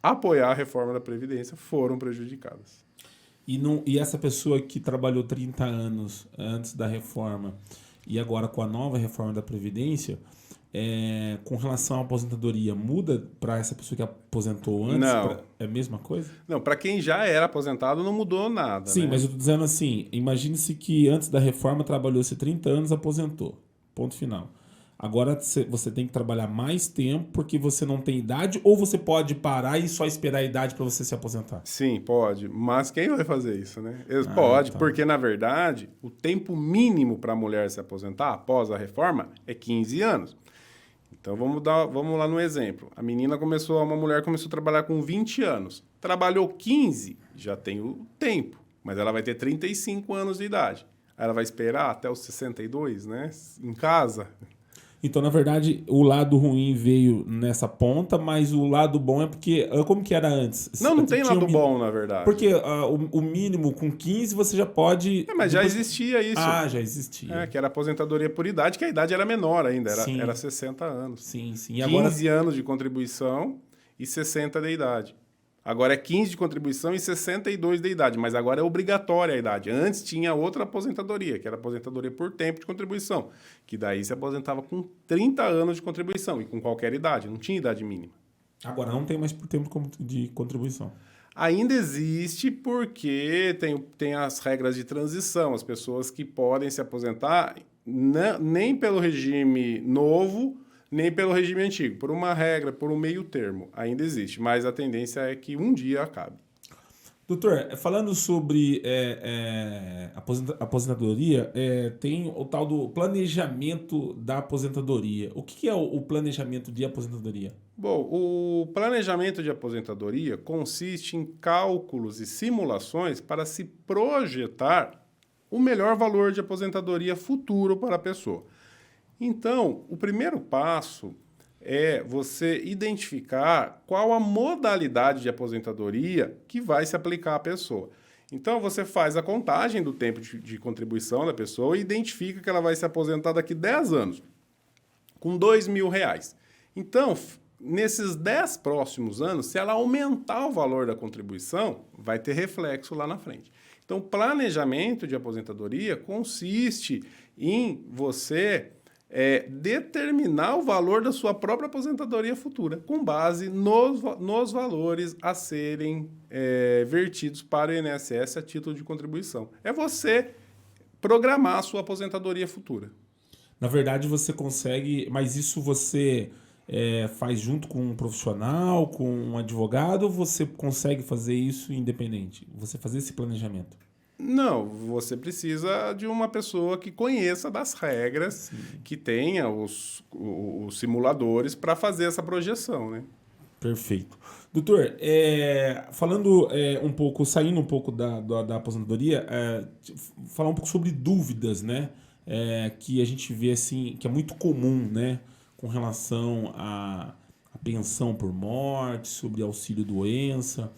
apoiar a reforma da Previdência foram prejudicadas. E essa pessoa que trabalhou 30 anos antes da reforma e agora com a nova reforma da Previdência, com relação à aposentadoria, muda para essa pessoa que aposentou antes? Não. É a mesma coisa? Não, para quem já era aposentado não mudou nada. Sim, né? mas eu estou dizendo assim, imagine-se que antes da reforma trabalhou-se 30 anos, aposentou. Ponto final. Agora você tem que trabalhar mais tempo porque você não tem idade, ou você pode parar e só esperar a idade para você se aposentar? Sim, pode. Mas quem vai fazer isso, né? Pode, tá. porque, na verdade, o tempo mínimo para a mulher se aposentar após a reforma é 15 anos. Então, vamos lá no exemplo. Uma mulher começou a trabalhar com 20 anos. Trabalhou 15, já tem o tempo, mas ela vai ter 35 anos de idade. Aí ela vai esperar até os 62, né? Em casa. Então, na verdade, o lado ruim veio nessa ponta, mas o lado bom é porque... Como que era antes? Não tem lado bom, na verdade. Porque o mínimo com 15 você já pode... Mas já existia isso. Já existia. Que era aposentadoria por idade, que a idade era menor ainda, era 60 anos. Sim. E 15 agora... anos de contribuição e 60 de idade. Agora é 15 de contribuição e 62 de idade, mas agora é obrigatória a idade. Antes tinha outra aposentadoria, que era aposentadoria por tempo de contribuição, que daí se aposentava com 30 anos de contribuição e com qualquer idade, não tinha idade mínima. Agora não tem mais por tempo de contribuição. Ainda existe porque tem as regras de transição, as pessoas que podem se aposentar nem pelo regime novo, nem pelo regime antigo. Por uma regra, por um meio termo, ainda existe. Mas a tendência é que um dia acabe. Doutor, falando sobre aposentadoria, tem o tal do planejamento da aposentadoria. O que é o planejamento de aposentadoria? Bom, o planejamento de aposentadoria consiste em cálculos e simulações para se projetar o melhor valor de aposentadoria futuro para a pessoa. Então, o primeiro passo é você identificar qual a modalidade de aposentadoria que vai se aplicar à pessoa. Então, você faz a contagem do tempo de contribuição da pessoa e identifica que ela vai se aposentar daqui 10 anos, com R$2.000. Então, nesses 10 próximos anos, se ela aumentar o valor da contribuição, vai ter reflexo lá na frente. Então, planejamento de aposentadoria consiste em você determinar o valor da sua própria aposentadoria futura, com base nos valores a serem vertidos para o INSS a título de contribuição. É você programar a sua aposentadoria futura. Na verdade, você consegue, mas isso você faz junto com um profissional, com um advogado, ou você consegue fazer isso independente? Você fazer esse planejamento? Não, você precisa de uma pessoa que conheça das regras, sim, que tenha os simuladores para fazer essa projeção, né? Perfeito. Doutor, falando um pouco, saindo um pouco da aposentadoria, falar um pouco sobre dúvidas, né? Que a gente vê assim, que é muito comum, né? Com relação à pensão por morte, sobre auxílio-doença.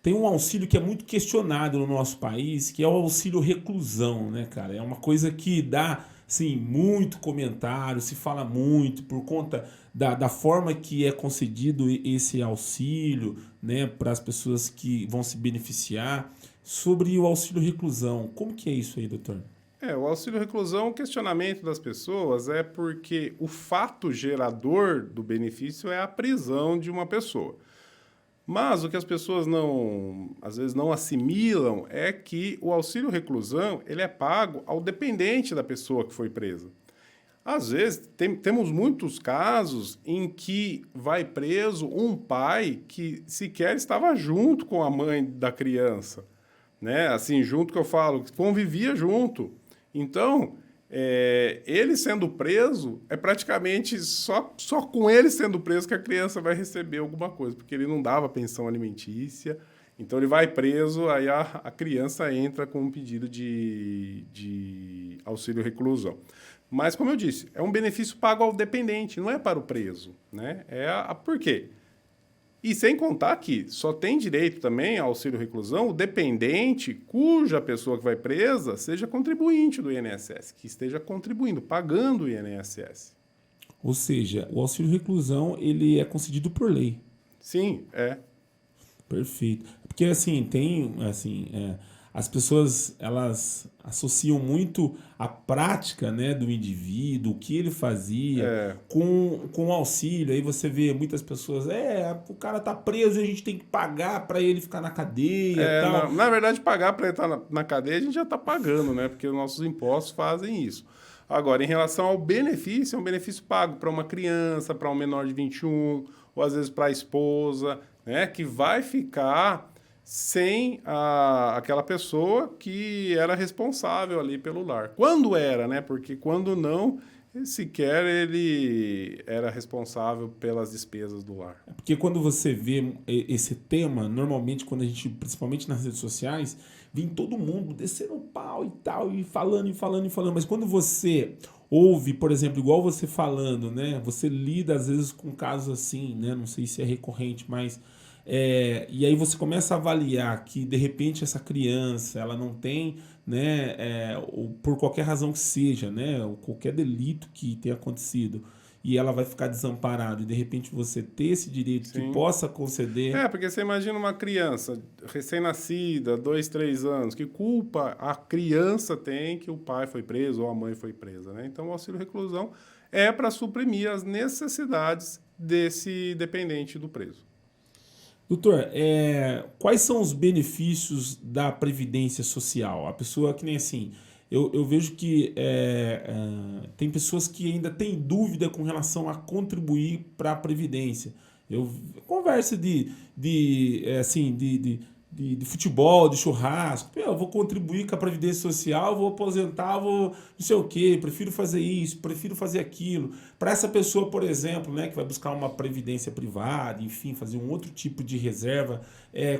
Tem um auxílio que é muito questionado no nosso país, que é o auxílio reclusão, né, cara? É uma coisa que dá, assim, muito comentário, se fala muito por conta da forma que é concedido esse auxílio, né, para as pessoas que vão se beneficiar. Sobre o auxílio reclusão, como que é isso aí, doutor? O auxílio reclusão, o questionamento das pessoas é porque o fato gerador do benefício é a prisão de uma pessoa. Mas o que as pessoas às vezes não assimilam é que o auxílio reclusão ele é pago ao dependente da pessoa que foi presa. Às vezes, temos muitos casos em que vai preso um pai que sequer estava junto com a mãe da criança. Né? Assim, junto que eu falo, convivia junto. Então, ele sendo preso, é praticamente só com ele sendo preso que a criança vai receber alguma coisa, porque ele não dava pensão alimentícia Então ele vai preso, aí a criança entra com um pedido de auxílio reclusão. Mas, como eu disse, é um benefício pago ao dependente, não é para o preso, né? Por quê? E sem contar que só tem direito também ao auxílio reclusão o dependente cuja pessoa que vai presa seja contribuinte do INSS, que esteja contribuindo, pagando o INSS. Ou seja, o auxílio reclusão ele é concedido por lei. Sim, é. Perfeito. Porque assim, as pessoas elas associam muito a prática, né, do indivíduo, o que ele fazia com o auxílio. Aí você vê muitas pessoas, o cara tá preso e a gente tem que pagar para ele ficar na cadeia e tal. Na verdade, pagar para ele estar na cadeia a gente já está pagando, né? Porque os nossos impostos fazem isso. Agora, em relação ao benefício, é um benefício pago para uma criança, para um menor de 21, ou às vezes para a esposa, né? Que vai ficar sem aquela pessoa que era responsável ali pelo lar. Quando era, né? Porque quando não, sequer ele era responsável pelas despesas do lar. Porque quando você vê esse tema, normalmente quando a gente, principalmente nas redes sociais, vem todo mundo descendo o pau e tal, e falando. Mas quando você ouve, por exemplo, igual você falando, né? Você lida às vezes com casos assim, né? Não sei se é recorrente, mas... e aí você começa a avaliar que de repente essa criança ela não tem, né, por qualquer razão que seja, né, ou qualquer delito que tenha acontecido, e ela vai ficar desamparada, e de repente você ter esse direito que possa conceder... Porque você imagina uma criança recém-nascida, 2, 3 anos, que culpa a criança tem que o pai foi preso ou a mãe foi presa, né? Então o auxílio reclusão é para suprimir as necessidades desse dependente do preso. Doutor, quais são os benefícios da Previdência Social? A pessoa que nem assim, eu vejo que tem pessoas que ainda têm dúvida com relação a contribuir para a Previdência. Eu converso de futebol, de churrasco. Eu vou contribuir com a Previdência Social, vou aposentar, vou não sei o quê, prefiro fazer isso, prefiro fazer aquilo. Para essa pessoa, por exemplo, né, que vai buscar uma previdência privada, enfim, fazer um outro tipo de reserva,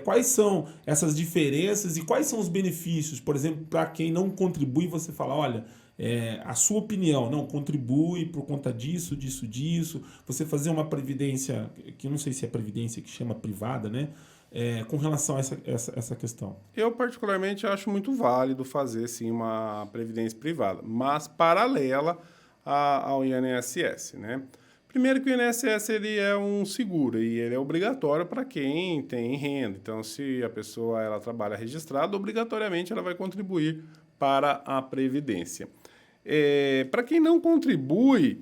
quais são essas diferenças e quais são os benefícios? Por exemplo, para quem não contribui, você fala, olha, a sua opinião, não, contribui por conta disso, você fazer uma previdência, que eu não sei se é previdência que chama privada, né? Com relação a essa questão. Eu, particularmente, acho muito válido fazer, sim, uma previdência privada, mas paralela ao INSS, né? Primeiro que o INSS ele é um seguro e ele é obrigatório para quem tem renda. Então, se a pessoa ela trabalha registrada, obrigatoriamente ela vai contribuir para a Previdência. Para quem não contribui,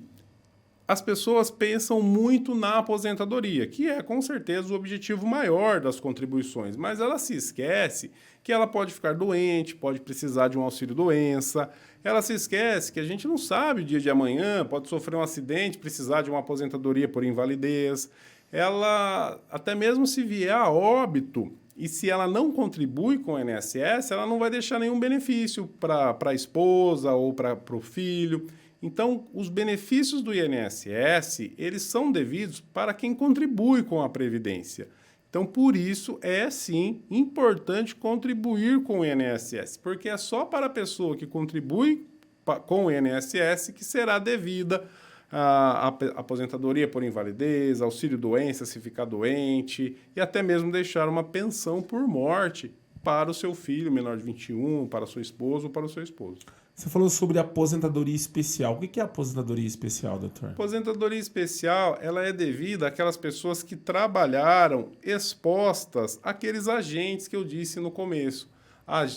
as pessoas pensam muito na aposentadoria, que é com certeza o objetivo maior das contribuições, mas ela se esquece que ela pode ficar doente, pode precisar de um auxílio-doença, ela se esquece que a gente não sabe o dia de amanhã, pode sofrer um acidente, precisar de uma aposentadoria por invalidez, ela até mesmo se vier a óbito, e se ela não contribui com o INSS, ela não vai deixar nenhum benefício para a esposa ou para o filho. Então, os benefícios do INSS, eles são devidos para quem contribui com a Previdência. Então, por isso, é sim importante contribuir com o INSS, porque é só para a pessoa que contribui com o INSS que será devida a aposentadoria por invalidez, auxílio-doença se ficar doente, e até mesmo deixar uma pensão por morte para o seu filho menor de 21, para a sua esposa ou para o seu esposo. Você falou sobre aposentadoria especial. O que é aposentadoria especial, doutor? Aposentadoria especial, ela é devida àquelas pessoas que trabalharam expostas àqueles agentes que eu disse no começo,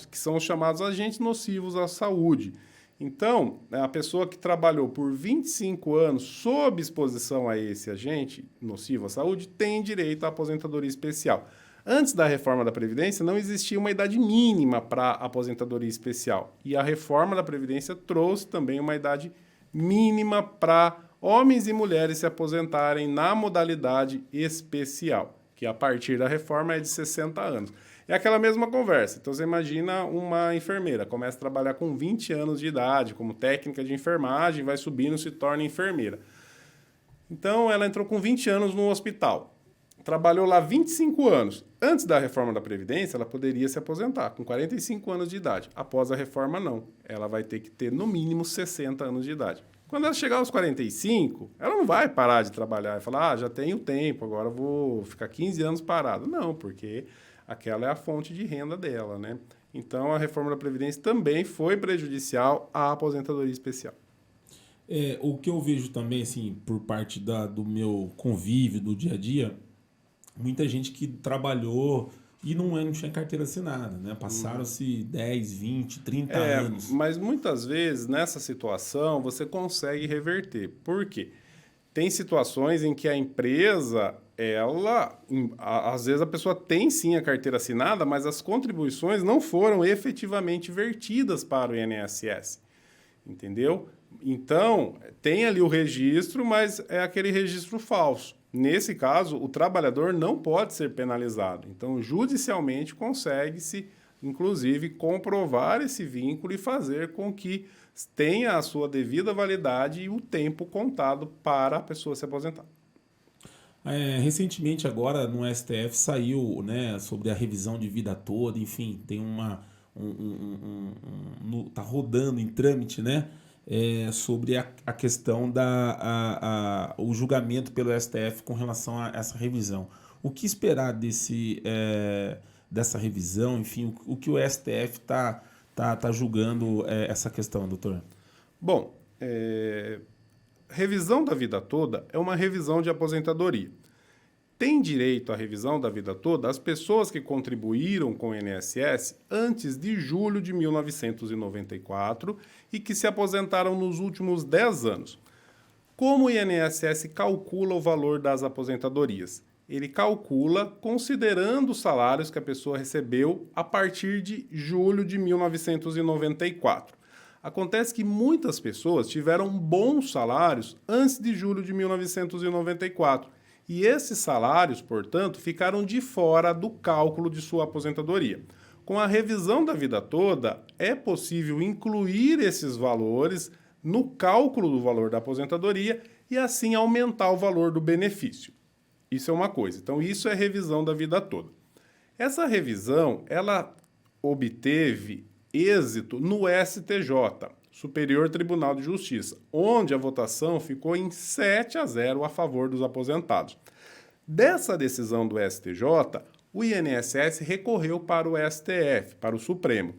que são os chamados agentes nocivos à saúde. Então, a pessoa que trabalhou por 25 anos sob exposição a esse agente nocivo à saúde tem direito à aposentadoria especial. Antes da reforma da Previdência, não existia uma idade mínima para aposentadoria especial. E a reforma da Previdência trouxe também uma idade mínima para homens e mulheres se aposentarem na modalidade especial, que a partir da reforma é de 60 anos. É aquela mesma conversa. Então, você imagina uma enfermeira, começa a trabalhar com 20 anos de idade, como técnica de enfermagem, vai subindo, se torna enfermeira. Então, ela entrou com 20 anos no hospital. trabalhou lá 25 anos. Antes da reforma da Previdência, ela poderia se aposentar com 45 anos de idade. Após a reforma, não. Ela vai ter que ter, no mínimo, 60 anos de idade. Quando ela chegar aos 45, ela não vai parar de trabalhar e falar, já tenho tempo, agora vou ficar 15 anos parado. Não, porque aquela é a fonte de renda dela, né? Então, a reforma da Previdência também foi prejudicial à aposentadoria especial. O que eu vejo também, assim, por parte do meu convívio, do dia a dia, muita gente que trabalhou e não tinha carteira assinada, né? Passaram-se 10, 20, 30 anos. Mas muitas vezes, nessa situação, você consegue reverter. Por quê? Tem situações em que a empresa, às vezes a pessoa tem sim a carteira assinada, mas as contribuições não foram efetivamente vertidas para o INSS. Entendeu? Então, tem ali o registro, mas é aquele registro falso. Nesse caso, o trabalhador não pode ser penalizado. Então, judicialmente, consegue-se, inclusive, comprovar esse vínculo e fazer com que tenha a sua devida validade e o tempo contado para a pessoa se aposentar. Recentemente, agora, no STF, saiu, né, sobre a revisão de vida toda, enfim, tem tá rodando em trâmite, né? Sobre a questão o julgamento pelo STF com relação a essa revisão. O que esperar dessa revisão? Enfim, o que o STF tá julgando essa questão, doutor? Bom, revisão da vida toda é uma revisão de aposentadoria. Tem direito à revisão da vida toda as pessoas que contribuíram com o INSS antes de julho de 1994 e que se aposentaram nos últimos 10 anos. Como o INSS calcula o valor das aposentadorias? Ele calcula considerando os salários que a pessoa recebeu a partir de julho de 1994. Acontece que muitas pessoas tiveram bons salários antes de julho de 1994. E esses salários, portanto, ficaram de fora do cálculo de sua aposentadoria. Com a revisão da vida toda, é possível incluir esses valores no cálculo do valor da aposentadoria e assim aumentar o valor do benefício. Isso é uma coisa. Então, isso é revisão da vida toda. Essa revisão, ela obteve êxito no STJ, Superior Tribunal de Justiça, onde a votação ficou em 7-0 a favor dos aposentados. Dessa decisão do STJ, o INSS recorreu para o STF, para o Supremo.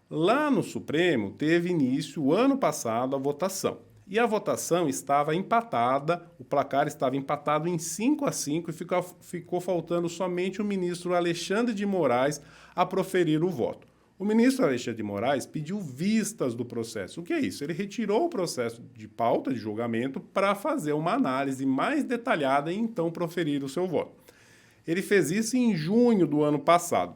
Lá no Supremo, teve início, ano passado, a votação. E a votação estava empatada, o placar estava empatado em 5-5 e ficou faltando somente o ministro Alexandre de Moraes a proferir o voto. O ministro Alexandre de Moraes pediu vistas do processo. O que é isso? Ele retirou o processo de pauta de julgamento para fazer uma análise mais detalhada e então proferir o seu voto. Ele fez isso em junho do ano passado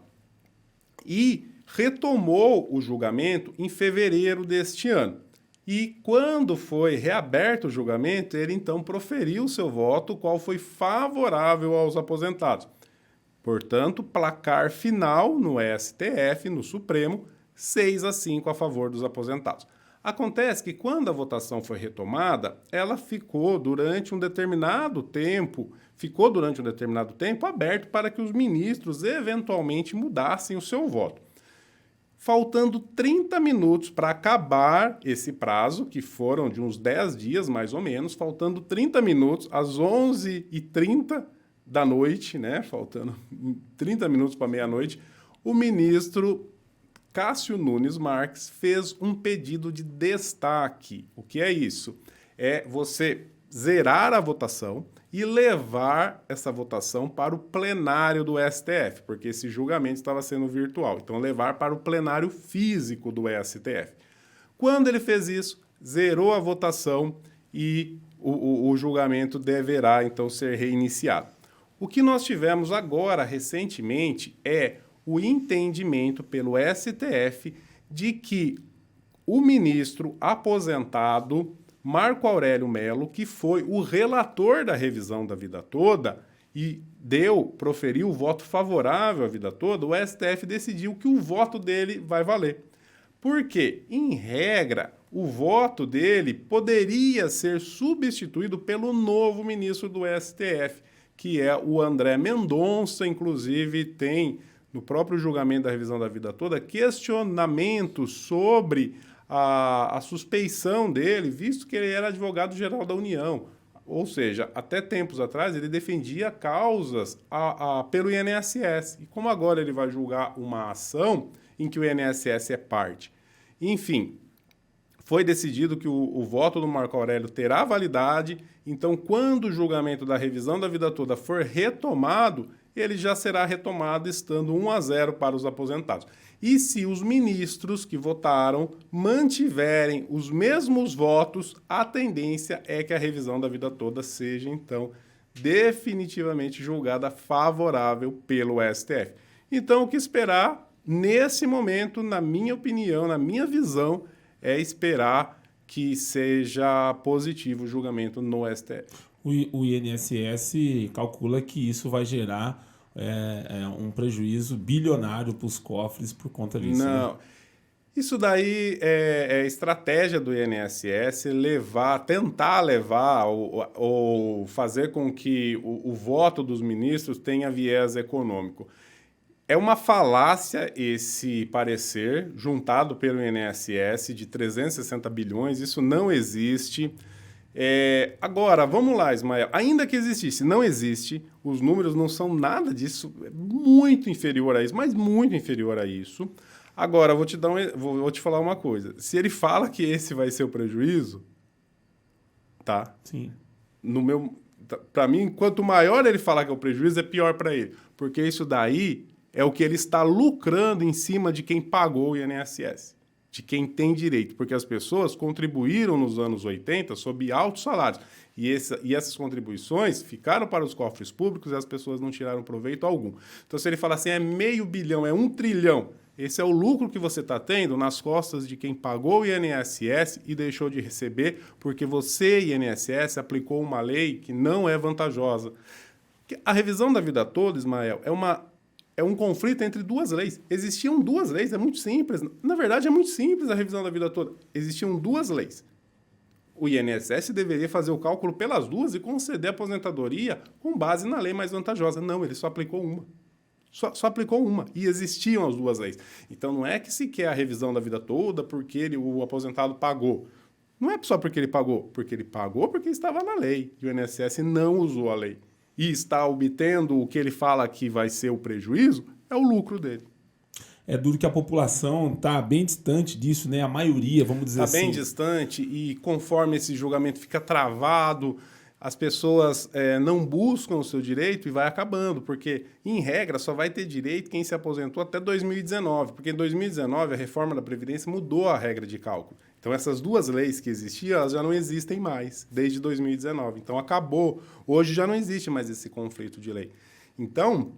e retomou o julgamento em fevereiro deste ano. E quando foi reaberto o julgamento, ele então proferiu o seu voto, o qual foi favorável aos aposentados. Portanto, placar final no STF, no Supremo, 6-5 a favor dos aposentados. Acontece que quando a votação foi retomada, ela ficou durante um determinado tempo aberto para que os ministros eventualmente mudassem o seu voto. Faltando 30 minutos para acabar esse prazo, que foram de uns 10 dias mais ou menos, faltando 30 minutos, às 11h30 da noite, né? Faltando 30 minutos para meia-noite, o ministro Cássio Nunes Marques fez um pedido de destaque. O que é isso? É você zerar a votação e levar essa votação para o plenário do STF, porque esse julgamento estava sendo virtual. Então, levar para o plenário físico do STF. Quando ele fez isso, zerou a votação e o julgamento deverá, então, ser reiniciado. O que nós tivemos agora, recentemente, é o entendimento pelo STF de que o ministro aposentado Marco Aurélio Mello, que foi o relator da revisão da vida toda e proferiu o voto favorável à vida toda, o STF decidiu que o voto dele vai valer. Porque, em regra, o voto dele poderia ser substituído pelo novo ministro do STF, que é o André Mendonça. Inclusive, tem no próprio julgamento da revisão da vida toda questionamentos sobre a suspeição dele, visto que ele era advogado-geral da União. Ou seja, até tempos atrás ele defendia causas pelo INSS. E como agora ele vai julgar uma ação em que o INSS é parte. Enfim, foi decidido que o voto do Marco Aurélio terá validade, então quando o julgamento da revisão da vida toda for retomado, ele já será retomado estando 1-0 para os aposentados. E se os ministros que votaram mantiverem os mesmos votos, a tendência é que a revisão da vida toda seja, então, definitivamente julgada favorável pelo STF. Então, o que esperar nesse momento, na minha opinião, na minha visão, é esperar que seja positivo o julgamento no STF. O INSS calcula que isso vai gerar um prejuízo bilionário para os cofres por conta disso. Não. Né? Isso daí é estratégia do INSS tentar levar ou fazer com que o voto dos ministros tenha viés econômico. É uma falácia esse parecer juntado pelo INSS de 360 bilhões, isso não existe. Agora, vamos lá, Ismael. Ainda que existisse, não existe, os números não são nada disso, é muito inferior a isso, mas muito inferior a isso. Agora, vou te falar uma coisa. Se ele fala que esse vai ser o prejuízo, tá? Sim. Para mim, quanto maior ele falar que é o prejuízo, é pior para ele. Porque isso daí é o que ele está lucrando em cima de quem pagou o INSS. De quem tem direito, porque as pessoas contribuíram nos anos 80 sob altos salários. E essas contribuições ficaram para os cofres públicos e as pessoas não tiraram proveito algum. Então, se ele falar assim, é 500 bilhão, é 1 trilhão, esse é o lucro que você está tendo nas costas de quem pagou o INSS e deixou de receber, porque você, INSS, aplicou uma lei que não é vantajosa. A revisão da vida toda, Ismael, é um conflito entre duas leis. Existiam duas leis, é muito simples. Na verdade, é muito simples a revisão da vida toda. Existiam duas leis. O INSS deveria fazer o cálculo pelas duas e conceder a aposentadoria com base na lei mais vantajosa. Não, ele só aplicou uma. Só aplicou uma. E existiam as duas leis. Então, não é que se quer a revisão da vida toda porque o aposentado pagou. Não é só porque ele pagou. Porque ele pagou porque estava na lei. E o INSS não usou a lei. E está obtendo o que ele fala que vai ser o prejuízo, é o lucro dele. É duro que a população está bem distante disso, né? A maioria, vamos dizer assim. Está bem distante e conforme esse julgamento fica travado, as pessoas não buscam o seu direito e vai acabando, porque, em regra, só vai ter direito quem se aposentou até 2019, porque em 2019 a reforma da Previdência mudou a regra de cálculo. Então, essas duas leis que existiam, elas já não existem mais, desde 2019. Então, acabou. Hoje já não existe mais esse conflito de lei. Então,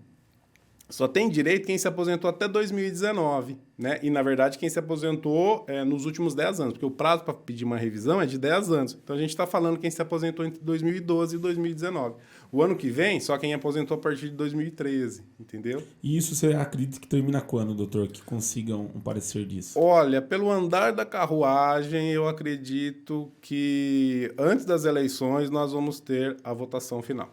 só tem direito quem se aposentou até 2019, né? E, na verdade, quem se aposentou nos últimos 10 anos, porque o prazo para pedir uma revisão é de 10 anos. Então, a gente está falando quem se aposentou entre 2012 e 2019. O ano que vem, só quem aposentou a partir de 2013, entendeu? E isso você acredita que termina quando, doutor, que consigam um parecer disso? Olha, pelo andar da carruagem, eu acredito que antes das eleições nós vamos ter a votação final.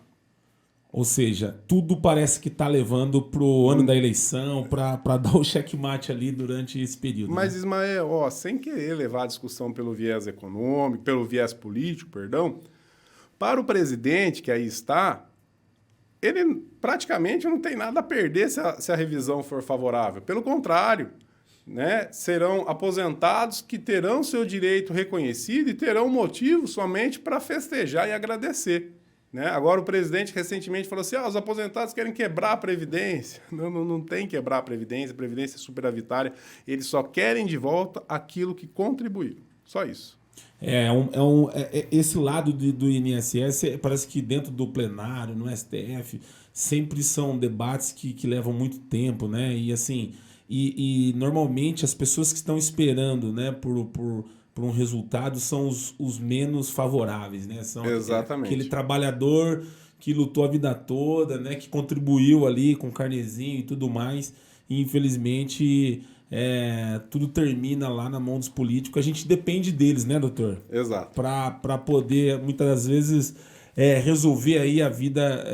Ou seja, tudo parece que está levando para o ano da eleição, para dar o checkmate ali durante esse período. Mas, né? Ismael, sem querer levar a discussão pelo viés econômico, pelo viés político, perdão, para o presidente que aí está, ele praticamente não tem nada a perder se a revisão for favorável. Pelo contrário, né, serão aposentados que terão seu direito reconhecido e terão motivo somente para festejar e agradecer. Né? Agora, o presidente recentemente falou assim, os aposentados querem quebrar a Previdência. Não tem quebrar a Previdência é superavitária. Eles só querem de volta aquilo que contribuíram. Só isso. Esse lado do INSS, parece que dentro do plenário, no STF, sempre são debates que levam muito tempo, né? E assim, e normalmente as pessoas que estão esperando, né, por um resultado são os menos favoráveis, né? São Exatamente. Aquele trabalhador que lutou a vida toda, né, que contribuiu ali com carnezinho e tudo mais, e infelizmente tudo termina lá na mão dos políticos. A gente depende deles, né, doutor? Exato. Para poder, muitas das vezes, resolver aí a vida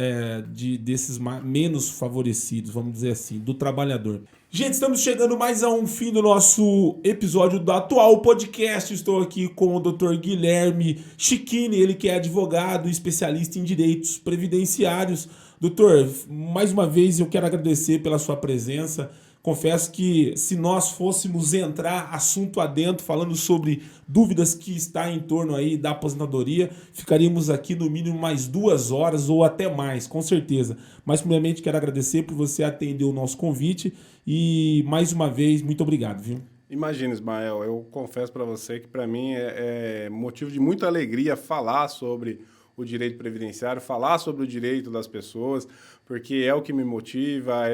desses menos favorecidos, vamos dizer assim, do trabalhador. Gente, estamos chegando mais a um fim do nosso episódio do Atual Podcast. Estou aqui com o Dr. Guilherme Chiquini, ele que é advogado e especialista em direitos previdenciários. Doutor, mais uma vez eu quero agradecer pela sua presença. Confesso que se nós fôssemos entrar assunto adentro, falando sobre dúvidas que está em torno aí da aposentadoria, ficaríamos aqui no mínimo mais 2 horas ou até mais, com certeza. Mas primeiramente quero agradecer por você atender o nosso convite e mais uma vez, muito obrigado, viu? Imagina, Ismael, eu confesso para você que para mim é motivo de muita alegria falar sobre o direito previdenciário, falar sobre o direito das pessoas, porque é o que me motiva,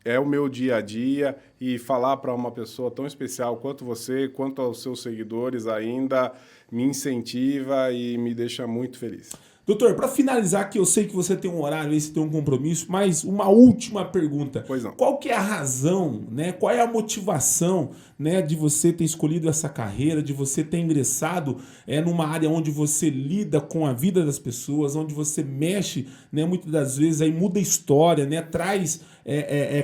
é o meu dia a dia, e falar para uma pessoa tão especial quanto você, quanto aos seus seguidores ainda, me incentiva e me deixa muito feliz. Doutor, para finalizar, que eu sei que você tem um horário aí, você tem um compromisso, mas uma última pergunta. Pois não. Qual que é a razão, né? Qual é a motivação, né, de você ter escolhido essa carreira, de você ter ingressado numa área onde você lida com a vida das pessoas, onde você mexe, né, muitas das vezes aí muda a história, né, traz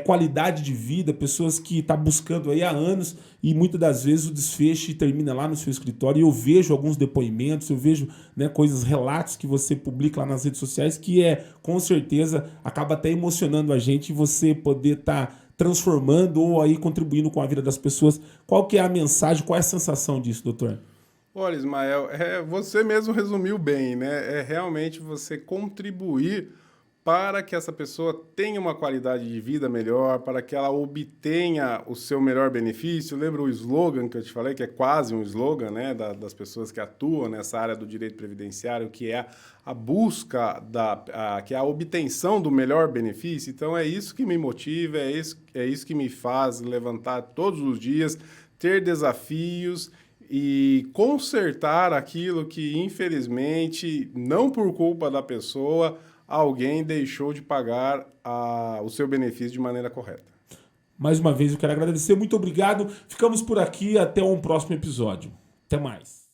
qualidade de vida, pessoas que estão buscando aí há anos e muitas das vezes o desfecho termina lá no seu escritório. E eu vejo alguns depoimentos, eu vejo, né, coisas, relatos que você publica lá nas redes sociais que com certeza acaba até emocionando a gente, você poder estar transformando ou aí contribuindo com a vida das pessoas. Qual que é a mensagem, qual é a sensação disso, doutor? Olha, Ismael, você mesmo resumiu bem, né? É realmente você contribuir para que essa pessoa tenha uma qualidade de vida melhor, para que ela obtenha o seu melhor benefício. Lembra o slogan que eu te falei, que é quase um slogan, né, das pessoas que atuam nessa área do direito previdenciário, que é a busca, que é a obtenção do melhor benefício? Então é isso que me motiva, é isso que me faz levantar todos os dias, ter desafios e consertar aquilo que, infelizmente, não por culpa da pessoa, alguém deixou de pagar o seu benefício de maneira correta. Mais uma vez eu quero agradecer, muito obrigado. Ficamos por aqui, até um próximo episódio. Até mais.